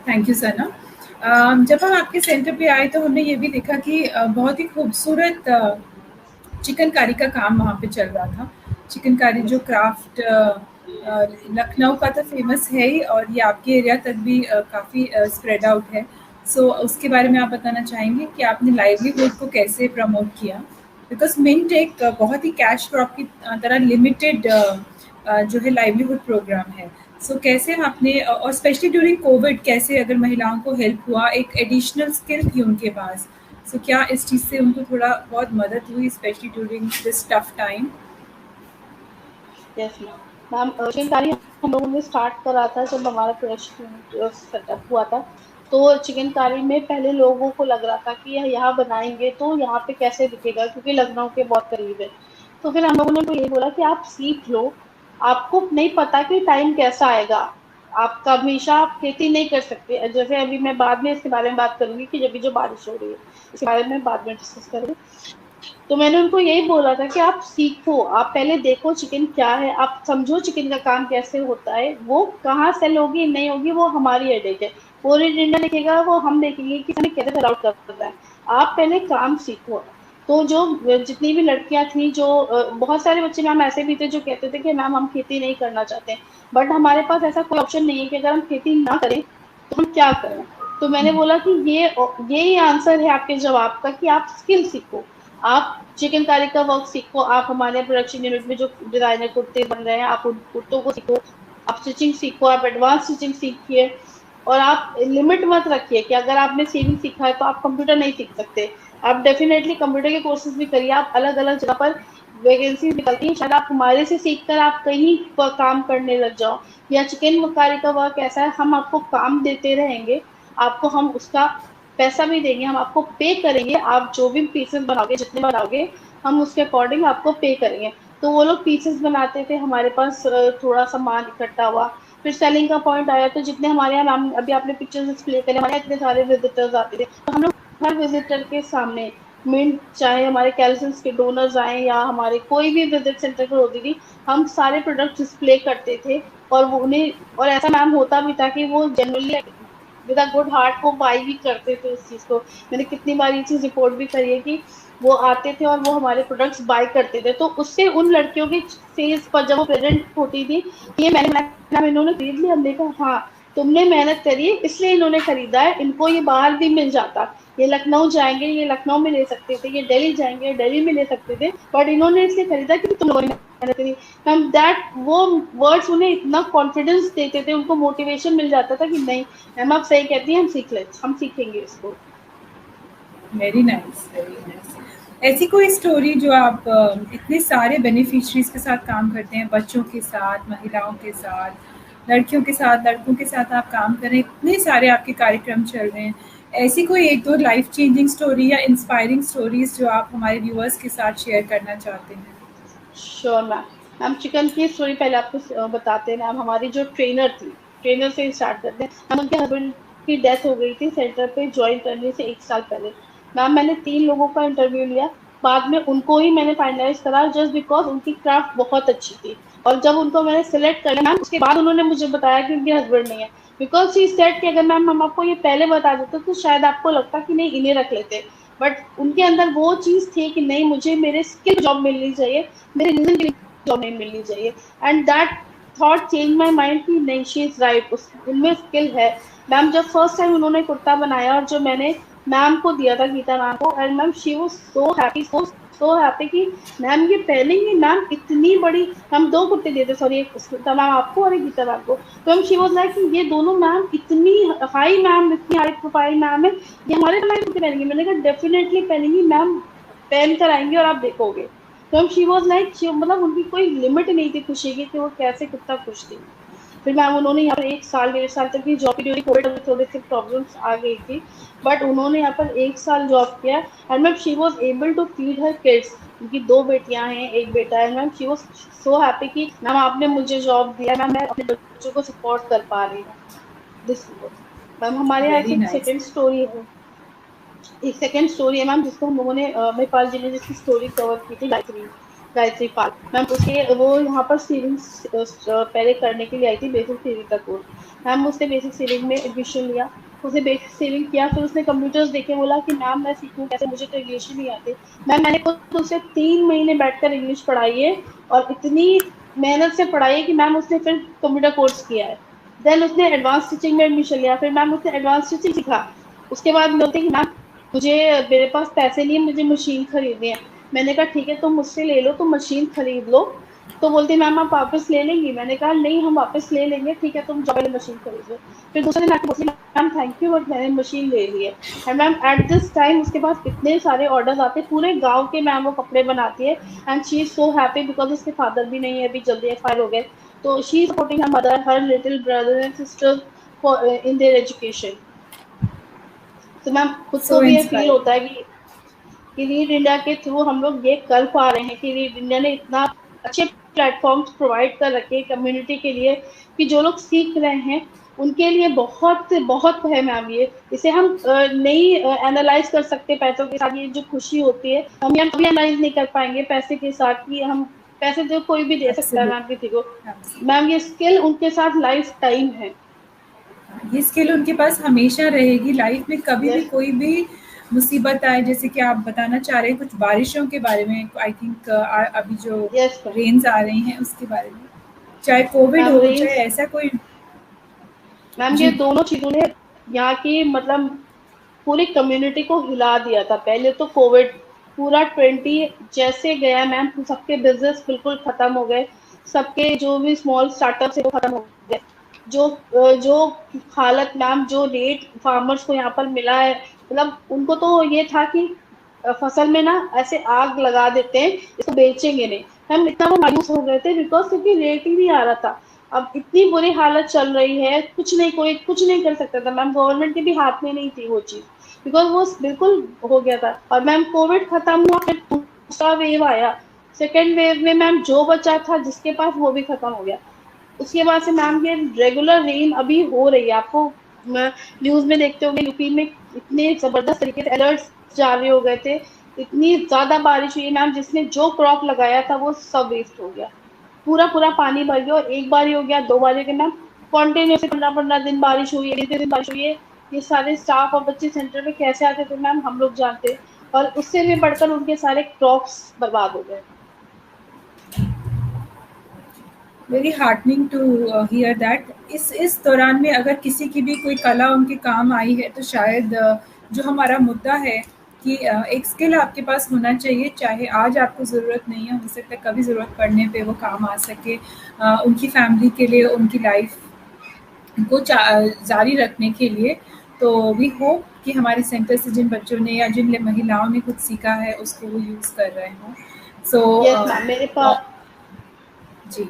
थैंक यू सना। जब हम आपके सेंटर पे आए तो हमने ये भी देखा कि बहुत ही खूबसूरत चिकनकारी का काम वहाँ पे चल रहा था। चिकनकारी जो क्राफ्ट लखनऊ का तो फेमस है ही, और ये आपके एरिया तक भी काफ़ी स्प्रेड आउट है। सो उसके बारे में आप बताना चाहेंगे कि आपने लाइवलीहुड को कैसे प्रमोट किया? बिकॉज मिंट एक बहुत ही कैश क्रॉप की तरह लिमिटेड जो है लाइवलीहुड प्रोग्राम है। सो कैसे आपने और स्पेशली ड्यूरिंग कोविड कैसे अगर महिलाओं को हेल्प हुआ, एक एडिशनल स्किल थी उनके पास, सो क्या इस चीज़ से उनको थोड़ा बहुत मदद हुई specially during this tough time? Yes ma'am, chikankari हम लोगों ने स्टार्ट करा था जब हमारा प्रोडक्शन सेटअप हुआ था। तो चिकनकारी में पहले लोगों को लग रहा था कि यहाँ बनाएंगे तो यहाँ पे कैसे दिखेगा, क्योंकि लखनऊ के बहुत करीब है। तो फिर हम लोगों ने तो ये बोला कि आप सीख लो, आपको नहीं पता कि टाइम कैसा आएगा, आप हमेशा आप खेती नहीं कर सकते। जैसे अभी मैं बाद में इसके बारे में बात करूंगी कि जब भी जो बारिश हो रही है इसके बारे में बाद में डिस्कस करेंगे। तो मैंने उनको यही बोला था कि आप सीखो, आप पहले देखो चिकन क्या है, आप समझो चिकन का काम कैसे होता है, वो कहाँ सेल होगी नहीं होगी वो हमारी हेडेक है। वो रीड इंडिया लिखेगा, वो हम देखेंगे कि हमें कैसे फिल आउट करना है। आप पहले काम सीखो। तो जो जितनी भी लड़कियां थी, जो बहुत सारे बच्चे मैम ऐसे भी थे जो कहते थे कि मैम हम खेती नहीं करना चाहते, बट हमारे पास ऐसा कोई ऑप्शन नहीं है कि अगर हम खेती ना करें तो हम क्या करें। तो मैंने बोला कि यही आंसर है आपके जवाब का, कि आप स्किल सीखो, आप चिकनकारी का वर्क सीखो, आप हमारे प्रोडक्शन यूनिट में जो डिजाइनर कुर्ते बन रहे हैं आप उन कुर्तों को सीखो, आप स्टिचिंग सीखो, आप एडवांस स्टिचिंग सीखिए। और आप लिमिट मत रखिए कि अगर आपने सेविंग सीखा है तो आप कंप्यूटर नहीं सीख सकते। आप डेफिनेटली कंप्यूटर के कोर्सेज भी करिए, आप अलग अलग जगह पर वैकेंसी निकलती है, शायद आप हमारे से सीखकर आप कहीं पर काम करने लग जाओ। या चिकनकारी का वर्क ऐसा है, हम आपको काम देते रहेंगे, आपको हम उसका पैसा भी देंगे, हम आपको पे करेंगे, आप जो भी पीसेस बनाओगे, जितने बनाओगे हम उसके अकॉर्डिंग आपको पे करेंगे। तो वो लोग पीसेस बनाते थे, हमारे पास थोड़ा सामान इकट्ठा हुआ, फिर सेलिंग का पॉइंट आया, तो जितने हमारे यहाँ मैम अभी आपने पिक्चर्स डिस्प्ले करे, हमारे यहाँ इतने सारे विजिटर्स आते थे, तो हम लोग हर विजिटर के सामने मिंट, चाहे हमारे कैल्सियस के डोनर्स आए या हमारे कोई भी विजिट सेंटर पर होती थी, हम सारे प्रोडक्ट डिस्प्ले करते थे। और वो उन्हें, और ऐसा मैम होता भी था कि वो generally with a good heart को बाई भी करते थे उस चीज को। मैंने कितनी बार ये चीज रिपोर्ट भी करी है कि वो आते थे और वो हमारे प्रोडक्ट्स बाय करते थे। तो उससे उन लड़कियों की फेस पर जब वो प्रेजेंट होती थी, ये मैंने इन्होंने खरीद लिया, हमने कहा हाँ तुमने मेहनत करी है इसलिए इन्होंने खरीदा है, इनको ये बाहर भी मिल जाता, ये लखनऊ जाएंगे ये लखनऊ में ले सकते थे, ये दिल्ली जाएंगे दिल्ली में ले सकते थे, बट इन्होंने इसलिए खरीदा कि तुम लोगों ने मेहनत करी। हम दैट वो वर्ड्स उन्हें इतना कॉन्फिडेंस देते थे, उनको मोटिवेशन मिल जाता था कि नहीं मैम आप सही कहती हैं, हम सीख ले, हम सीखेंगे इसको। Very nice, very nice. ऐसी कोई स्टोरी जो आप इतने सारे बेनिफिशरीज के साथ काम करते हैं, बच्चों के साथ, महिलाओं के साथ, लड़कियों के साथ, लड़कों के साथ आप काम कर रहे हैं, इतने सारे आपके कार्यक्रम चल रहे हैं, ऐसी कोई एक दो लाइफ चेंजिंग स्टोरी या इंस्पायरिंग स्टोरीज जो आप हमारे व्यूअर्स के साथ शेयर करना चाहते हैं? Sure ma'am. मैम चिकन की स्टोरी पहले आपको बताते हैं मैम। हमारी जो ट्रेनर थी, ट्रेनर से स्टार्ट करते हैं। मैम उनके हस्बैंड की डेथ हो गई थी सेंटर पे ज्वाइन करने से 1 साल पहले। मैम मैंने 3 लोगों का इंटरव्यू लिया, बाद में उनको ही मैंने फाइनलाइज करा जस्ट बिकॉज उनकी क्राफ्ट बहुत अच्छी थी। और जब उनको मैंने सिलेक्ट कर लिया मैम, उसके बाद उन्होंने मुझे बताया कि उनके हस्बैंड नहीं है, बिकॉज शी सेड कि अगर मैम हम आपको ये पहले बता देते तो शायद आपको लगता कि नहीं इन्हें रख लेते, बट उनके अंदर वो चीज थी कि नहीं मुझे मेरे स्किल जॉब मिलनी चाहिए, मेरे रीजन के लिए जॉब नहीं मिलनी चाहिए। And that thought change my mind कि नहीं शी इज राइट, उनमें स्किल है। मैम जब फर्स्ट टाइम उन्होंने कुर्ता बनाया और जो मैंने मैम को दिया था, गीता मैम को, and ma'am she was so happy, so happy कि मैम ये पहनेंगी। मैम इतनी बड़ी, हम 2 कुर्ते दिए थे, सॉरी, एक गीता मैम आपको और एक गीता मैम को। तो हम शी वाज लाइक कि ये दोनों मैम इतनी हाई, मैम इतनी हाई प्रोफाइल मैम है, ये हमारे कुर्ते पहनेंगी। मैंने कहा डेफिनेटली पहनेंगी मैम, पहन कर आएंगी और आप देखोगे। तो हम शी वाज लाइक, मतलब उनकी कोई लिमिट नहीं थी खुशी की कि वो कैसे कितना खुश थी। फिर मैम उन्होंने यहाँ पर 1 साल 1.5 साल तक की जॉब की, ड्यूरिंग कोविड थोड़ी सी प्रॉब्लम्स आ गई थी, बट उन्होंने यहाँ पर 1 साल जॉब किया। And ma'am she was able to feed her kids, उनकी 2 बेटियां हैं 1 बेटा है। Ma'am she was so happy कि मैम आपने मुझे जॉब दिया, मैम मैं अपने बच्चों को सपोर्ट कर पा रही हूँ। दिस मैम हमारे यहाँ वेरी एक नाइस। सेकेंड स्टोरी है, एक सेकेंड स्टोरी है मैम जिसको हम लोगों ने महिपाल जी ने जिसकी स्टोरी कवर की थी, गायत्री पाल मैम। उसके वो यहाँ पर सीलिंग पहले करने के लिए आई थी, बेसिक सीलिंग का कोर्स। मैम उसने बेसिक सीलिंग में एडमिशन लिया, उसने बेसिक सीलिंग किया, फिर उसने कंप्यूटर्स देखे, बोला कि मैम मैं सीखूं कैसे, मुझे तो इंग्लिश ही नहीं आती। मैम मैंने खुद उसे 3 महीने बैठकर इंग्लिश पढ़ाई है और इतनी मेहनत से पढ़ाई है कि मैम उसने फिर कंप्यूटर कोर्स किया है। देन उसने एडवांस टीचिंग में एडमिशन लिया, फिर मैम उसने एडवांस टीचिंग सीखा। उसके बाद बोलते कि मैम मुझे, मेरे पास पैसे नहीं है, मुझे मशीन खरीदनी है। मैंने कहा ठीक है तुम मुझसे ले लो, तुम मशीन खरीद लो। तो बोलती मैम आप वापस ले लेंगी? मैंने कहा नहीं हम वापस ले लेंगे, ठीक है तुम पहले मशीन खरीद लो। फिर दूसरे दिन आके बोलती मैम थैंक यू बट मैंने मशीन ले ली है। And ma'am at this time उसके पास इतने सारे ऑर्डर्स आते, पूरे गाँव के मैम वो कपड़े बनाती है। And she is so happy because उसके फादर भी नहीं है, अभी जल्दी एक्सपायर हो गए। तो she is supporting her mother, her little brother and sister in their education. तो मैम खुद को सो भी ये फील इंस्पायरिंग। होता है कि रीड इंडिया के थ्रू हम लोग ये कर पा रहे हैं कि रीड इंडिया ने इतना अच्छे प्लेटफॉर्म्स प्रोवाइड कर रखे कम्युनिटी के लिए कि जो लोग सीख रहे हैं उनके लिए बहुत बहुत है मैम। ये इसे हम नहीं एनालाइज कर सकते पैसों के साथ। ये जो खुशी होती है हम यहाँ कभी एनालाइज नहीं कर पाएंगे पैसे के साथ, कि हम पैसे तो कोई भी दे सकता है मैम किसी को। मैम ये स्किल उनके साथ लाइफ टाइम है। ये स्किल उनके पास हमेशा रहेगी लाइफ में, कभी भी Yes. कोई भी मुसीबत आए, जैसे कि आप बताना चाह रहे हैं कुछ बारिशों के बारे में, आई थिंक अभी जो Yes, ma'am. रेन्स आ रही हैं उसके बारे में, चाहे कोविड मैम हो चाहे रेंज ऐसा कोई। मैम ये जी दोनों चीजों ने यहाँ की मतलब पूरी कम्युनिटी को हिला दिया था। पहले तो कोविड पूरा 20 जैसे गया मैम, सबके बिजनेस बिल्कुल खत्म हो गए, सबके जो भी स्मॉल स्टार्टअप है वो खत्म हो गए। जो हालत मैम, जो रेट फार्मर्स को यहाँ पर मिला है, मतलब उनको तो ये था कि फसल में ना ऐसे आग लगा देते हैं, इसको बेचेंगे नहीं। हम इतना वो मायूस हो गए थे बिकॉज क्योंकि रेट ही नहीं आ रहा था। अब इतनी बुरी हालत चल रही है, कुछ नहीं, कोई कुछ नहीं कर सकता था मैम, गवर्नमेंट के भी हाथ में नहीं थी वो चीज, बिकॉज वो बिल्कुल हो गया था। और मैम कोविड खत्म हुआ, फिर दूसरा वेव आया, सेकेंड वेव में मैम जो बचा था जिसके पास वो भी खत्म हो गया। उसके बाद से मैम ये रेगुलर रेन अभी हो रही है, आपको न्यूज में देखते होंगे यूपी में इतने जबरदस्त तरीके से अलर्ट जारी हो गए थे, इतनी ज्यादा बारिश हुई मैम, जिसने जो क्रॉप लगाया था वो सब वेस्ट हो गया, पूरा पूरा पानी भर गया। और एक बार ही हो गया, दो बार हो गया मैम, कॉन्टिन्यूसली 15-15 दिन बारिश हुई है, 20 दिन बारिश हुई है। ये सारे स्टाफ और बच्चे सेंटर में कैसे आते थे मैम, हम लोग जानते हैं। और उससे भी बढ़कर उनके सारे क्रॉप्स बर्बाद हो गए। Very heartening to hear that. इस दौरान में अगर किसी की भी कोई कला उनके काम आई है तो शायद जो हमारा मुद्दा है कि एक स्किल आपके पास होना चाहिए, चाहे आज आपको ज़रूरत नहीं है, हो सकता है कभी ज़रूरत पड़ने पे वो काम आ सके उनकी फैमिली के लिए, उनकी लाइफ को जारी रखने के लिए। तो वी होप कि हमारे सेंटर से जिन बच्चों ने या जिन महिलाओं ने कुछ सीखा है उसको वो यूज़ कर रहे हों। सो यस मैम, मेरे पास जी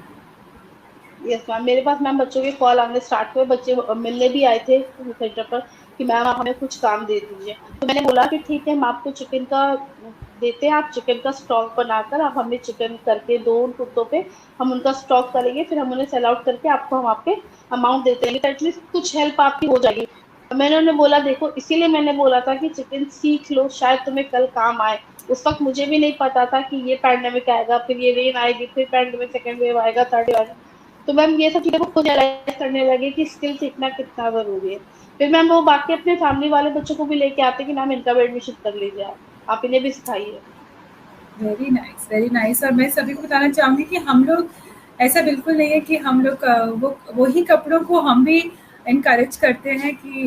यस मैम, मेरे पास मैम बच्चों के कॉल आने स्टार्ट हुए, बच्चे मिलने भी आए थे सेंटर पर कि मैम आप हमें कुछ काम दे दीजिए। तो मैंने बोला कि ठीक है, हम आपको चिकन का देते हैं, आप चिकन का स्टॉक बनाकर आप हमें चिकन करके दो उन कुत्तों पे, हम उनका स्टॉक करेंगे, फिर हम उन्हें सेल आउट करके आपको हम आपके अमाउंट देते रहेंगे, तो एटलीस्ट कुछ हेल्प आपकी हो जाएगी। मैंने उन्हें बोला देखो, इसीलिए मैंने बोला था कि चिकन सीख लो, शायद तुम्हें कल काम आए। उस वक्त मुझे भी नहीं पता था कि ये पैंडेमिक आएगा, फिर ये रेन आएगी, फिर पैंडेमिक सेकेंड वेव आएगा, थर्ड वेव आएगा। तो मैम ये सब चीजें को खुद रियलाइज करने लगे कि स्किल सीखना कितना जरूरी है। फिर मैम वो बाकी अपने फैमिली वाले बच्चों को भी लेके आते कि मैम इनका भी एडमिशन कर लीजिए, आप इन्हें भी सिखाइए। Very nice, very nice. और मैं सभी को बताना चाहूँगी कि हम लोग ऐसा बिल्कुल नहीं है कि हम लोग वो वही कपड़ों को हम भी इनकरेज करते हैं कि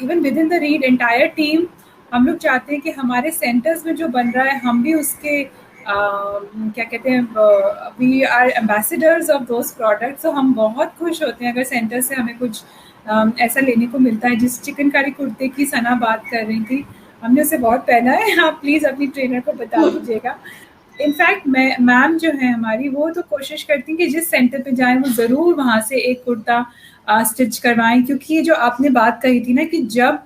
even with in the read entire team हम लोग चाहते हैं कि हमारे सेंटर्स में जो बन रहा है हम भी उसके क्या कहते हैं, we are ambassadors of those products. तो हम बहुत खुश होते हैं अगर सेंटर से हमें कुछ ऐसा लेने को मिलता है। जिस चिकनकारी कुर्ते की सना बात कर रही थी, हमने उसे बहुत पहना है, आप प्लीज़ अपनी ट्रेनर को बता दीजिएगा। इनफैक्ट मैं मैम जो है हमारी वो तो कोशिश करती हैं कि जिस सेंटर पे जाएँ वो ज़रूर वहाँ से एक कुर्ता स्टिच करवाएँ, क्योंकि ये जो आपने बात कही थी ना कि जब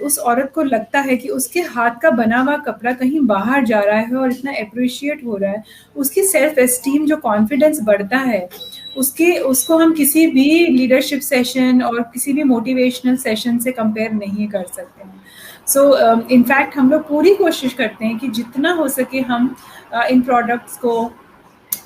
उस औरत को लगता है कि उसके हाथ का बना हुआ कपड़ा कहीं बाहर जा रहा है और इतना एप्रिशिएट हो रहा है, उसकी सेल्फ एस्टीम, जो कॉन्फिडेंस बढ़ता है, उसको हम किसी भी लीडरशिप सेशन और किसी भी मोटिवेशनल सेशन से कंपेयर नहीं कर सकते हैं। सो इनफैक्ट हम लोग पूरी कोशिश करते हैं कि जितना हो सके हम इन प्रोडक्ट्स को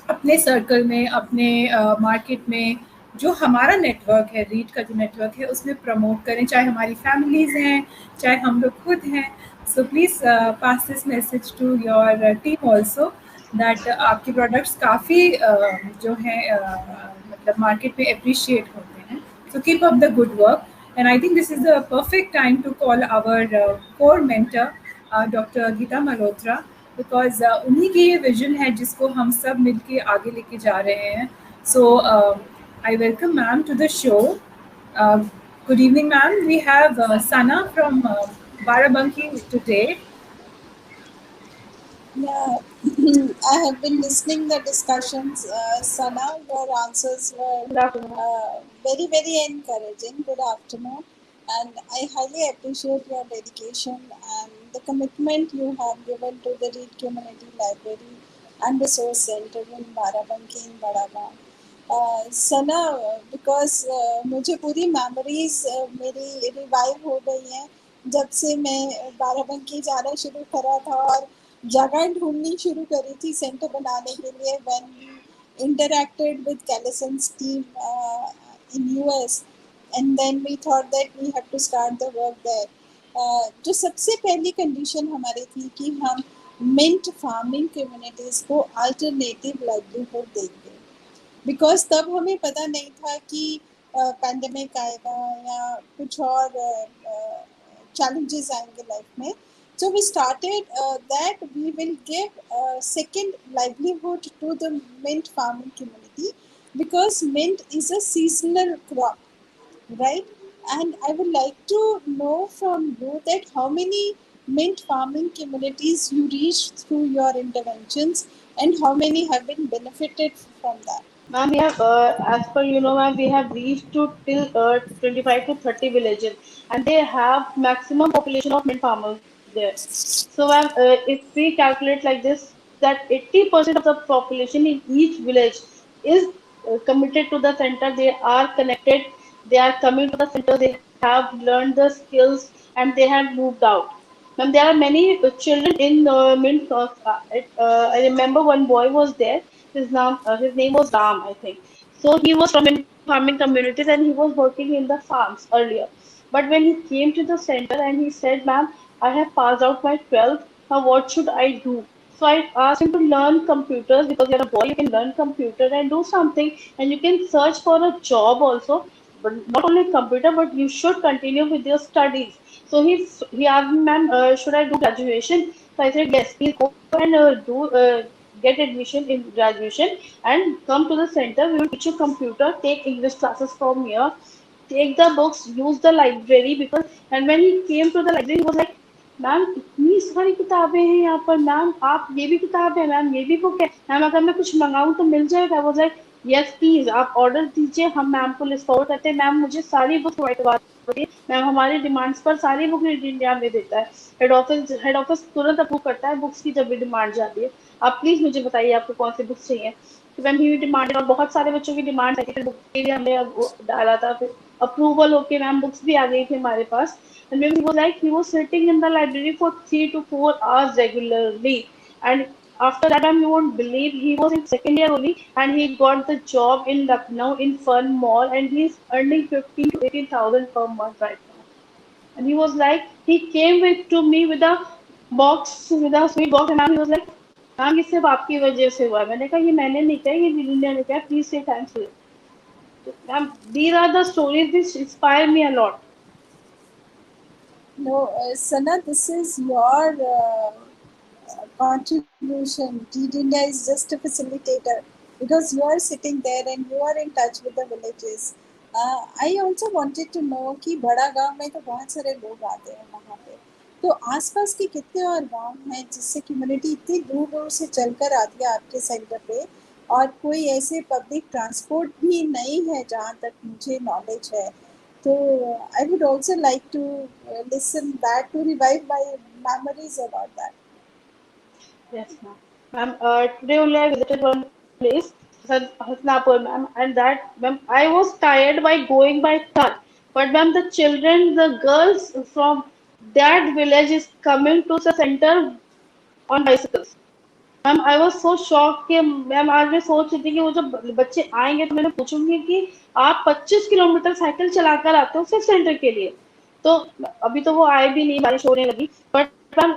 अपने सर्कल में, अपने मार्केट में, जो हमारा नेटवर्क है, रीड का जो नेटवर्क है, उसमें प्रमोट करें, चाहे हमारी फैमिलीज़ हैं, चाहे हम लोग खुद हैं। So please pass this message to your team also that आपके प्रोडक्ट्स काफ़ी जो हैं मतलब मार्केट में अप्रिशिएट होते हैं। So keep up the good work. And I think this is the perfect time to call our core mentor, Dr. Geeta Malhotra, because उन्हीं की ये विजन है जिसको हम सब मिलके आगे लेके जा रहे हैं। So I welcome ma'am to the show. Good evening ma'am, we have Sana from Barabanki today. Yeah, I have been listening the discussions. Sana, your answers were Good afternoon. very, very encouraging. Good afternoon. And I highly appreciate your dedication and the commitment you have given to the Reed Community Library and Resource Center in Barabanki in Badagaon. Sana, because मुझे पूरी memories मेरी revive हो गई हैं जब से मैं बाराबंकी जाना शुरू करा था और जगह ढूंढनी शुरू करी थी सेंटर बनाने के लिए। When we interacted with Callison's team in US, and then we thought that we have to start the work there. जो सबसे पहली कंडीशन हमारी थी कि हम मिंट फार्मिंग कम्युनिटीज़ को अल्टरनेटिव लाइवलीहुड देंगे, बिकॉज तब हमें पता नहीं था कि पैंडमिक आएगा या कुछ और challenges आएंगे लाइफ में. So we started that we will give second livelihood to the mint farming community, because mint is a seasonal crop, right? And I would like to know from you that how many mint farming communities you reached through your interventions, and how many have been benefited from that. Ma'am, we have, as per ma'am, we have reached to till 25 to 30 villages, and they have maximum population of mint farmers there. So, ma'am, if we calculate like this, that 80% of the population in each village is committed to the center. They are connected. They are coming to the center. They have learned the skills, and they have moved out. Ma'am, there are many children in Mint. I remember one boy was there. His name was Ram, I think. So he was from in farming communities and he was working in the farms earlier. But when he came to the center and he said, "Ma'am, I have passed out my 12th. Now what should I do?" So I asked him to learn computers, because you're a boy, you can learn computer and do something, and you can search for a job also. But not only computer, but you should continue with your studies. So he asked me, "Ma'am, should I do graduation?" So I said, "Yes, please go and do get admission in graduation and come to the center. We will teach you computer. Take English classes from here. Take the books. Use the library." Because and when he came to the library, he was like, "ma'am, इतनी सारी किताबें हैं यहाँ पर ma'am, आप ये भी किताब है मैम, ये भी बुक है मैम, अगर मैं कुछ मंगाऊँ तो मिल जाएगा?" वो लाइक, "यस प्लीज, आप ऑर्डर दीजिए, हम मैम को लिस्ट फॉरवर्ड करते हैं, मैम मुझे सारी बुक प्रोवाइड करवा दीजिए, मैम हमारी डिमांड्स पर सारी बुक इंडिया में देता है, हेड ऑफिस तुरंत अप्रूव करता है बुक्स की जब भी डिमांड जाती है, आप प्लीज मुझे बताइए आपको कौन सी बुक्स चाहिए।" तो मैम ही डिमांडेड, और बहुत सारे बच्चों की डिमांड आई थी, बुक के लिए हमने डाला था, फिर अप्रूवल होके मैम बुक्स भी आ गई थी हमारे पास। And maybe he was like, he was sitting in the library for 3 to 4 hours regularly. And after that, you won't believe, he was in second year only, and he got the job in Lucknow in Fun Mall, and he's earning 15 to 18,000 per month right now. And he was like, he came with to me with a box, with a sweet box, and he was like, "ma'am, ये सिर्फ आपकी वजह से हुआ है।" मैंने कहा, "ये मैंने नहीं कहा, ये लीला ने कहा, please say thanks to it." Ma'am, these are the stories which inspire me a lot. No, Sana, this is your contribution. Teed India is just a facilitator, because you are sitting there and you are in touch with the villages. I also wanted to know कि बड़ा गांव में तो बहुत सारे लोग आते हैं वहाँ पे, तो आसपास के कितने और गांव हैं जिससे कम्युनिटी इतनी दूर दूर से चलकर आती है आपके सेंटर पे, और कोई ऐसे पब्लिक ट्रांसपोर्ट भी नहीं है जहाँ तक मुझे नॉलेज है. So I would also like to listen that to revive my memories about that. Yes, ma'am. Ma'am, today only I visited one place, Hasnapur, ma'am, and that, ma'am, I was tired by going by car. But, ma'am, the children, the girls from that village is coming to the center on bicycles. Ma'am, I was so shock कि ma'am, आज मैं सोच रही थी कि वो जब बच्चे आएंगे तो मैंने पूछूंगी कि आप 25 किलोमीटर साइकिल चलाकर आते हो सिर्फ सेंटर के लिए। तो अभी तो वो आए भी नहीं, बारिश होने लगी, बट मैम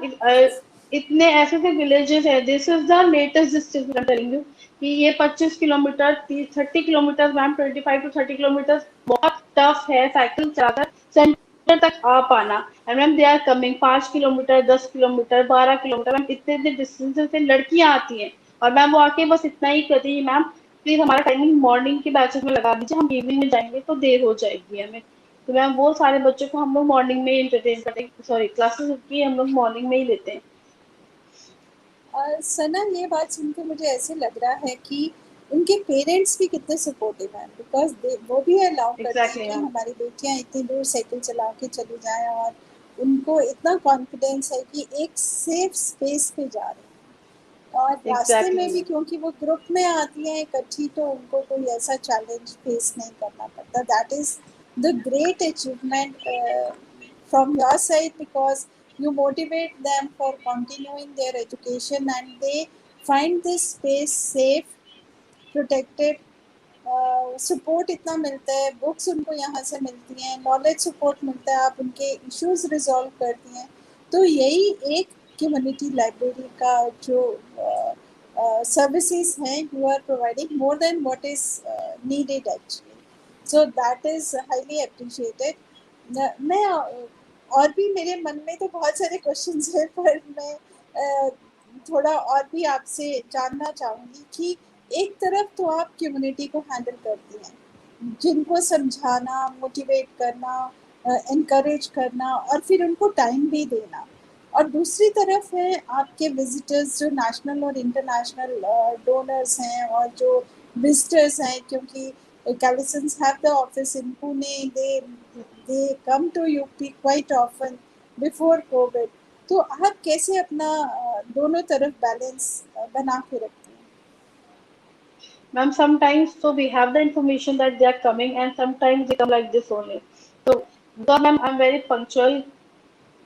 इतने ऐसे ऐसे विलेजेस है, this is the latest distance I am telling you कि ये 25 kilometre, 30 kilometre ma'am, 25 to 30 kilometre बहुत टफ है साइकिल चलाकर सेंटर तक आ पाना। And ma'am they are coming 5 kilometre, 10 kilometre, 12 kilometre, ma'am इतने इतने डिस्टेंस से लड़कियां आती हैं, और मैम वो आके बस इतना ही कहती है, "मैम प्लीज हमारा टाइमिंग मॉर्निंग के बैचेस में लगा दीजिए, हम इवनिंग में जाएंगे तो देर हो जाएगी हमें।" तो मैम वो सारे बच्चों को हम लोग मॉर्निंग में इंटरटेन करते हैं, सॉरी क्लासेस की हम लोग मॉर्निंग में ही लेते हैं। सना, ये बात सुनकर मुझे ऐसे लग रहा है कि उनके पेरेंट्स भी कितने सपोर्टिव हैं, बिकॉज वो भी अलाउ करते हैं एग्जैक्टली कि मैम, हमारी बेटियां इतनी दूर साइकिल चला के चली जाएं, और उनको इतना कॉन्फिडेंस है कि एक सेफ स्पेस पे जा रहे हैं, और रास्ते में एग्जैक्टली भी क्योंकि वो ग्रुप में आती हैं इकट्ठी, तो उनको कोई ऐसा चैलेंज फेस नहीं करना पड़ता. That is the great achievement from your side, because you motivate them for continuing their education, and they find this space safe, protected, support इतना मिलता है, बुक्स उनको यहाँ से मिलती हैं, नॉलेज सपोर्ट मिलता है, आप उनके इश्यूज रिजॉल्व करती हैं। तो यही एक कम्युनिटी लाइब्रेरी का जो सर्विसेज हैं, you are providing more than what is needed actually, so that is highly appreciated. मैं और भी मेरे मन में तो बहुत सारे क्वेश्चंस हैं, पर मैं थोड़ा और भी आपसे जानना चाहूँगी कि एक तरफ तो आप कम्युनिटी को हैंडल करती हैं, जिनको समझाना, मोटिवेट करना, इनकरेज करना और फिर उनको टाइम भी देना, और दूसरी तरफ है आपके विजिटर्स जो नेशनल और इंटरनेशनल डोनर्स हैं और जो विजिटर्स हैं, क्योंकि Calisons have the office in Pune, they come to UP quite often before COVID. तो आप कैसे अपना दोनों तरफ बैलेंस बना के रखते हैं? Ma'am, sometimes so we have the information that they are coming, and sometimes they come like this only. So, because ma'am, I'm very punctual.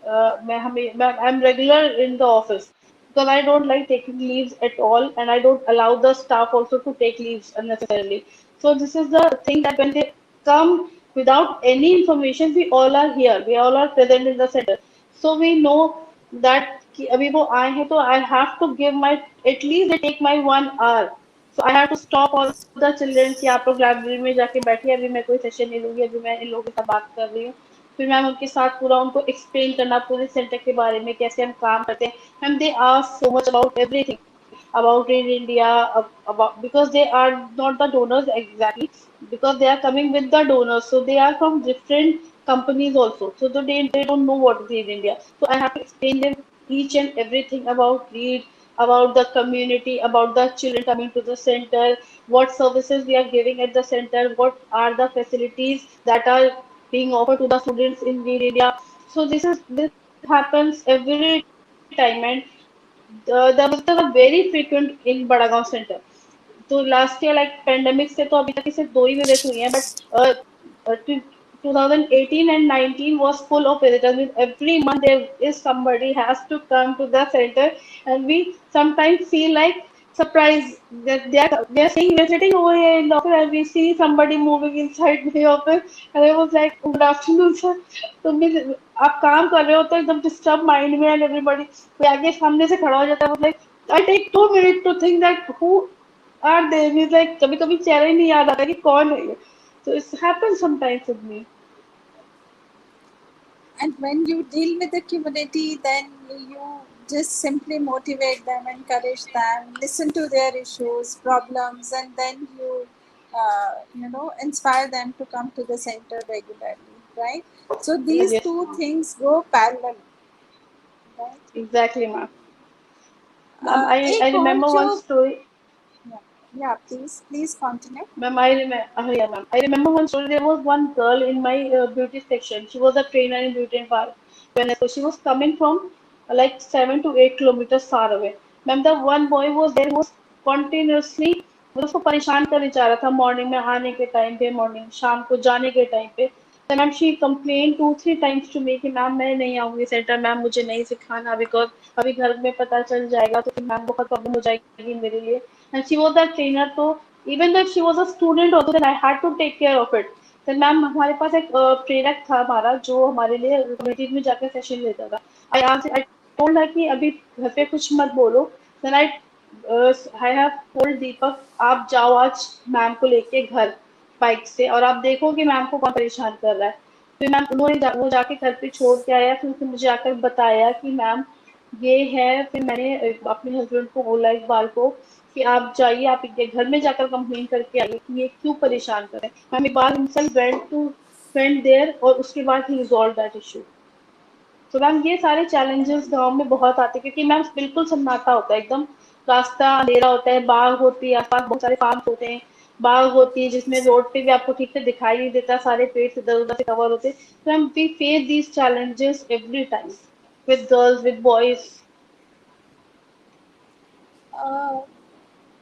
I'm regular in the office because I don't like taking leaves at all, and I don't allow the staff also to take leaves unnecessarily. So this is the thing that when they come without any information, we all are here. We all are present in the center. So we know that कि अभी वो आए हैं तो I have to give my at least they take my 1 hour. So I have to stop all the children कि आप लोग library में जाके बैठिए, अभी मैं कोई सेशन नहीं लूंगी, अभी मैं इन लोगों के साथ बात कर रही हूँ। फिर मैम उनके साथ पूरा उनको एक्सप्लेन करना पूरे सेंटर के बारे में कैसे हम काम करते हैं। Ma'am they ask so much about everything about in India, about because they are not the donors exactly, because they are coming with the donors, so they are from different companies also. So they don't know what is in India. So I have to explain them each and everything about READ, about the community, about the children coming to the center, what services we are giving at the center, what are the facilities that are being offered to the students in READ India. So this happens every time, and the visitors are very frequent in Badagaon Center. तो last year like pandemic से तो अभी तक सिर्फ 2 ही visit हुई हैं, but 2018 and 19 was full of visitors. With every month there is somebody has to come to the center, and we sometimes feel like surprised that they are saying we're sitting over here in the office and we see somebody moving inside the office, and I was like, good afternoon sir. तो भी आप काम कर रहे हो तो एकदम disturb mind में, एंड एवरीबॉडी कोई आगे सामने से खड़ा हो जाता है, like I take 2 minutes to think that who are they. Means like कभी कभी चेहरा ही नहीं याद आता कि कौन है ये. So it happens sometimes with me. And when you deal with the community, then you just simply motivate them, encourage them, listen to their issues, problems, and then you inspire them to come to the center regularly, right? So these Yes, two ma'am. things go parallel, right? Exactly, ma'am. Ma'am, I एक और remember जो one story. please continue. Ma'am, yeah, ma'am. I remember one story. There was one girl in my beauty section. She was a trainer in beauty and wellness. So she was coming from like 7 to 8 kilometers far away. Ma'am, the one boy was there who was continuously मतलब उसको परेशान करने जा रहा था, morning में आने के टाइम पे, मॉर्निंग शाम को जाने के टाइम पे. तो ma'am she complain 2-3 times to me कि मैम मैं नहीं आऊंगी सेंटर, मैम मुझे नहीं सिखाना बिकॉज अभी घर में पता चल जाएगा तो फिर मैम बहुत प्रॉब्लम हो जाएगी मेरे लिए. And she was the trainer, तो even though she was a student also, then I had to take care of it. then ma'am हमारे पास एक प्रेरक था हमारा जो हमारे लिए कम्युनिटी में जाकर सेशन लेता था. आई टोल्ड हर कि अभी घर पे कुछ मत बोलो. देन आई हैव टोल्ड दीपक आप जाओ आज मैम को लेके घर बाइक से और आप देखो कि मैम को कौन परेशान कर रहा है. फिर मैम वो जाके घर पे छोड़ के आया, फिर उसने मुझे आकर बताया कि मैम ये है. फिर मैंने अपने हस्बैंड को बोला इकबाल को कि आप जाइए, आप इनके घर में जाकर कंप्लेन करके आइए कि ये क्यों परेशान कर रहे हैं. Ma'am Iqbal himself went there और उसके बाद ही रिजॉल्व दैट इशू. तो मैम ये सारे चैलेंजेस गांव में बहुत आते हैं क्योंकि मैम बिल्कुल सन्नाटा होता है, एकदम रास्ता अंधेरा होता है, बाग होती है आसपास, बहुत सारे फार्म होते हैं, बाग होती है जिसमें रोड पे भी आपको ठीक से दिखाई नहीं देता, सारे पेड़ इधर उधर से कवर होते हैं. तो ma'am we face these challenges every time with girls, with boys.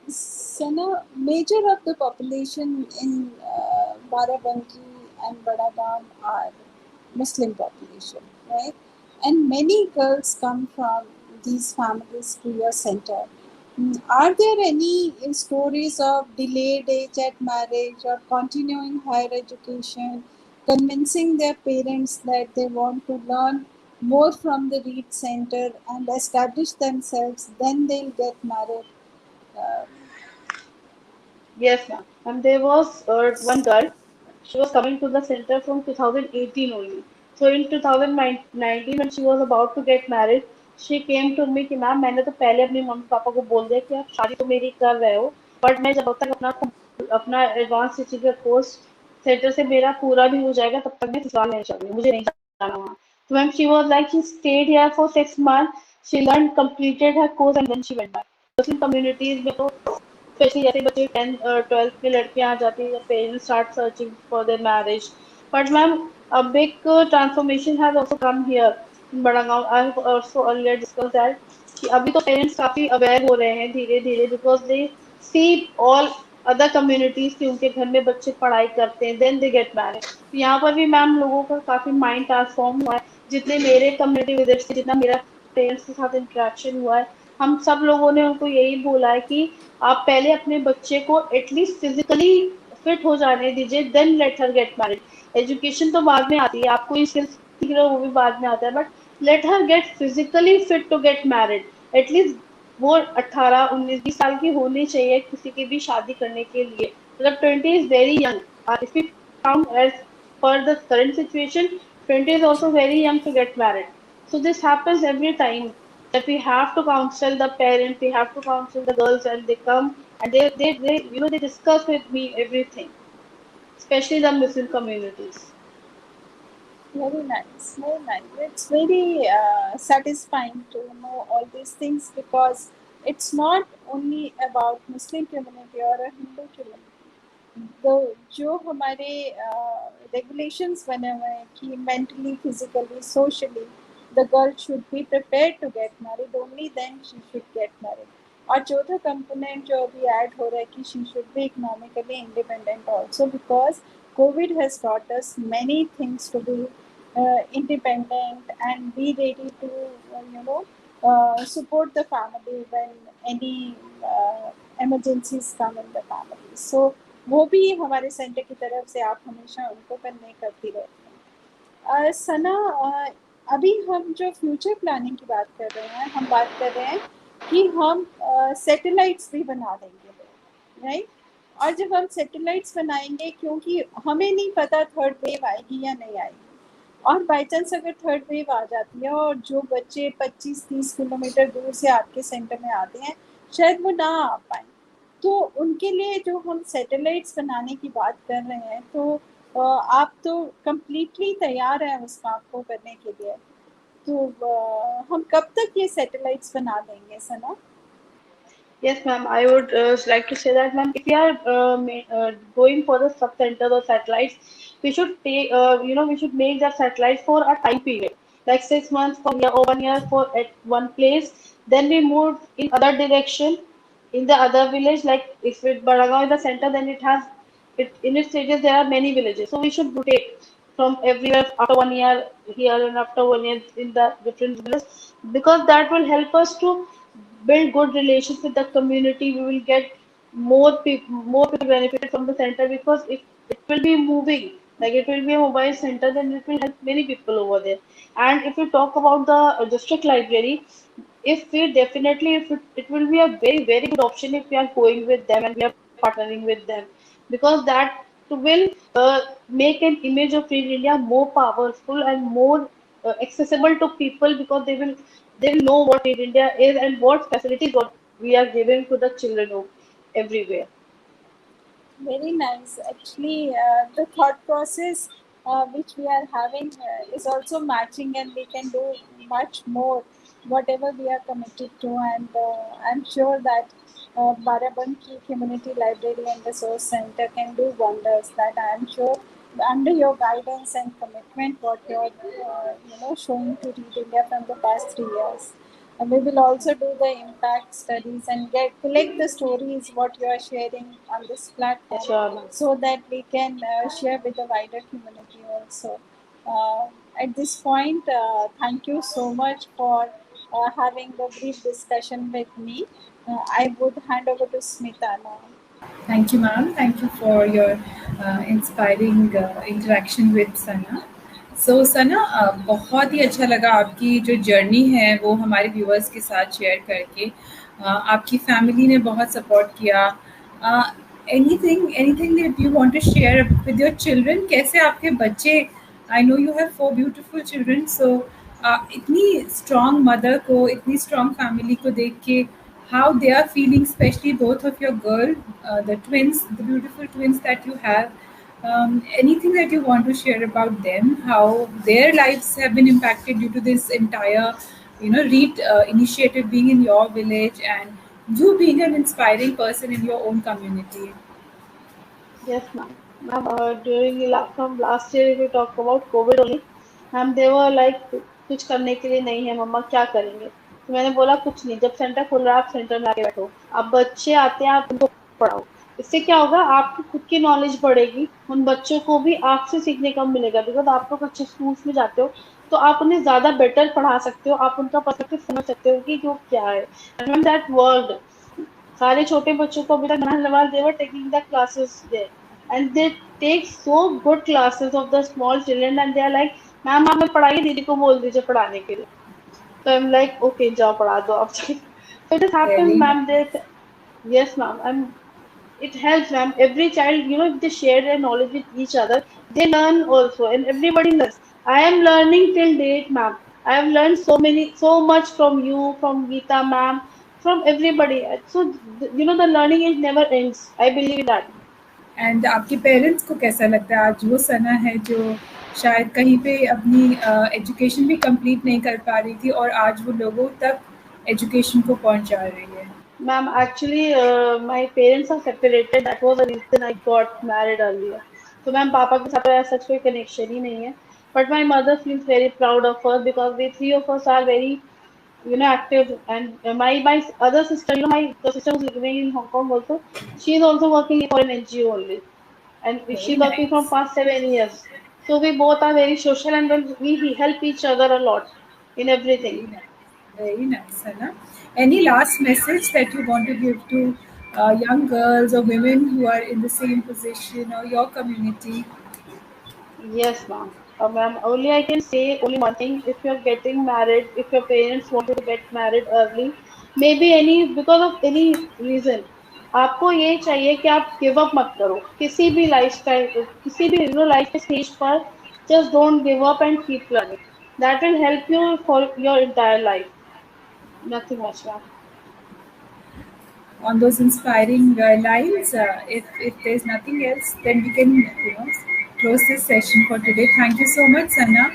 Sana, major of the population in Barabanki and Badagaon are Muslim population, right? And many girls come from these families to your center. Are there any stories of delayed age at marriage or continuing higher education, convincing their parents that they want to learn more from the Reed Center and establish themselves, then they'll get married? Uh, Yes, ma'am. And there was one girl. She was coming to the center from 2018 only. So in 2019 when she was about to get married, she came to me कि ma'am मैंने तो पहले अपने mummy papa को बोल दिया कि आप शादी तो मेरी कर रहे हो, बट मैं जब तक अपना अपना एडवांस टीचिंग का कोर्स सेंटर से मेरा पूरा भी हो जाएगा तब तक मैं ससुराल नहीं चलूंगी, मुझे नहीं जाना वहाँ. तो ma'am she was like she stayed here for 6 months, she learn completed her course and then she went back. Muslim communities में तो स्पेशली जैसे बच्चे 10th 12th में लड़कियां आ जाती है, parents start searching for their marriage. But ma'am अब एक transformation has also come here in Baragaon. I have also earlier discuss that कि अभी तो पेरेंट्स काफी अवेयर हो रहे हैं धीरे धीरे, because they see all other communities की उनके घर में बच्चे पढ़ाई करते हैं देन दे गेट मैरिड. तो यहाँ पर भी मैम लोगों का काफी माइंड ट्रांसफॉर्म हुआ है. जितने मेरे कम्युनिटी विजिट्स थे, जितना मेरा पेरेंट्स के साथ इंटरेक्शन हुआ है, हम सब लोगों ने उनको यही बोला है कि आप पहले अपने बच्चे को एटलीस्ट फिजिकली फिट हो जाने दीजिए, then let her get married. Education तो बाद में आती है, आप कोई स्किल्स सीख रहे हो वो भी बाद में आता है, but let her get physically fit to get married. At least वो 18 19 20 साल की होनी चाहिए किसी की भी शादी करने के लिए. मतलब 20 is very young. If you count age per the current situation, 20 is also very young to get married. So this happens every time that we have to counsel the parents, we have to counsel the girls, and they come and they they discuss with me everything, especially the Muslim communities. Very nice, very nice. It's very satisfying to know all these things because it's not only about Muslim community or a Hindu community. The जो हमारे regulations बने हुए हैं कि mentally, physically, socially, the girl should be prepared to get married. Only then she should get married. और चौथा component जो अभी add हो रहा है कि she should be economically independent also because COVID has taught us many things to be independent and be ready to support the family when any emergencies come in the family. So वो भी हमारे centre की तरफ से आप हमेशा उनको convey करती रहती हैं. सना, अभी हम जो फ्यूचर प्लानिंग की बात कर रहे हैं, हम बात कर रहे हैं कि हम सैटेलाइट्स भी बना देंगे, राइट? और जब हम सैटेलाइट्स बनाएंगे, क्योंकि हमें नहीं पता थर्ड वेव आएगी या नहीं आएगी, और बाई चांस अगर थर्ड वेव आ जाती है और जो बच्चे 25-30 किलोमीटर दूर से आपके सेंटर में आते हैं शायद वो ना आ पाए, तो उनके लिए जो हम सैटेलाइट्स बनाने की बात कर रहे हैं, तो आप तो कम्प्लीटली तैयार हैं उस काम को करने के लिए. तो हम कब तक ये सैटेलाइट्स बना देंगे सना? Yes, ma'am. I would like to say that, ma'am, if we are going for the sub centers or satellites, we should take, we should make that satellites for a time period, like 6 months for year or 1 year for at one place. Then we move in other direction in the other village. Like if it Baragaon is the center, then it has it in its stages there are many villages. So we should rotate from everywhere after 1 year here and after 1 year in the different villages, because that will help us to build good relations with the community. We will get more people benefited from the center, because if it will be moving, like it will be a mobile center, then it will help many people over there. And if we talk about the district library, if we definitely if it will be a very very good option if we are going with them and we are partnering with them, because that will make an image of Free India more powerful and more accessible to people, because they will know what Free India is and what facilities what we are giving to the children of everywhere. Very nice. Actually, the thought process which we are having is also matching, and we can do much more whatever we are committed to. And I'm sure that Barabanki Community Library and Resource Center can do wonders. That I'm sure under your guidance and commitment, what you're showing to Read India from the past 3 years. We will also do the impact studies and collect the stories what you are sharing on this platform, Sure, ma'am. so that we can share with the wider community also. At this point, thank you so much for having the brief discussion with me. I would hand over to Smita now. Thank you, ma'am. Thank you for your inspiring interaction with Sana. So Sana, बहुत ही अच्छा लगा आपकी जो journey है वो हमारे viewers के साथ शेयर करके. आपकी फैमिली ने बहुत सपोर्ट किया. Anything that you want to share with your children? कैसे आपके बच्चे, I know you have 4 beautiful children, so इतनी स्ट्रॉन्ग मदर को, इतनी स्ट्रॉन्ग फैमिली को देख के how they are feeling, especially both of your girl, the twins, the beautiful twins that you have. Anything that you want to share about them, how their lives have been impacted due to this entire, REAT initiative being in your village and you being an inspiring person in your own community. Yes, ma'am. Ma'am, from last year, if we talk about COVID only, ma'am, they were like कुछ करने के लिए नहीं है मम्मा, क्या करेंगे? तो मैंने बोला कुछ नहीं, जब सेंटर खुल रहा है आप सेंटर में आके बैठो, अब बच्चे आते हैं आप उनको पढ़ाओ. इससे क्या होगा, आपकी खुद की नॉलेज बढ़ेगी, उन बच्चों को भी आपसे सीखने का मिलेगा. बिकॉज आप लोग अच्छे स्कूल्स में जाते हो तो आप उन्हें ज्यादा बेटर पढ़ा सकते हो, आप उनका पर्सपेक्टिव समझ सकते हो कि वो क्या है. एंड दैट वर्ल्ड, सारे छोटे बच्चों को अभी तक they were taking the classes there, and they take so good classes of the small children, and they are like, ma'am आप पढ़ाइए, दीदी को बोल दीजिए पढ़ाने के लिए. So I'm like, okay, जाओ पढ़ा दो आप. So it has happened, Really? ma'am. That yes, ma'am. It helps, ma'am. Every child, if they share their knowledge with each other, they learn also, and everybody learns. I am learning till date, ma'am. I have learned so much from you, from Geeta, ma'am, from everybody. So the learning is never ends. I believe in that. And आपके parents को कैसा लगता है आज वो सना है जो शायद कहीं पे अपनी एजुकेशन भी कंप्लीट नहीं कर पा रही थी और आज वो लोगों तक एजुकेशन को पहुंचा रही है? Ma'am, actually, my parents are separated. That was the reason I got married earlier. So, ma'am, पापा के साथ ऐसा कोई connection ही नहीं है. But my mother feels very proud of us because we three of us are very, active. And my other sister, my sister who's living in Hong Kong also, she is also working for an NGO only, and she's Very working from nice. past 7 years. So we both are very social, and then we help each other a lot in everything. Very nice. Very nice, Sana. Any last message that you want to give to young girls or women who are in the same position or your community? Yes, ma'am. Ma'am, only I can say only one thing. If you're getting married, if your parents want you to get married early, maybe because of any reason, आपको ये चाहिए कि आप give up मत करो किसी भी किसी भी लाइफ के स्टेज पर. Just don't give up and keep learning. That will help you for your entire life. Nothing much, ma'am. On those inspiring lines, if there's nothing else, then we can close this session for today. Thank you so much, Sana,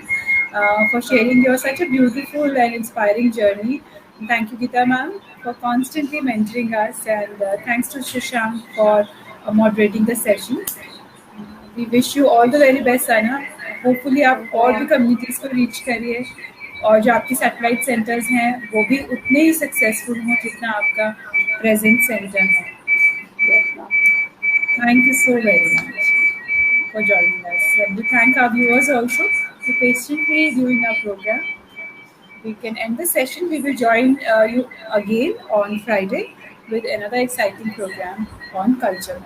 for sharing your such a beautiful and inspiring journey. And thank you, Geeta ma'am, for constantly mentoring us, and thanks to Shashank for moderating the session. We wish you all the very best, Sana. Hopefully आप और भी communities को reach करिए और जो आपके satellite centers हैं वो भी उतने ही successful हों जितना आपका present center है. Yes, ma'am. Thank you so very much for joining us. And we thank our viewers also for patiently viewing our program. We can end the session. We will join you again on Friday with another exciting program on culture.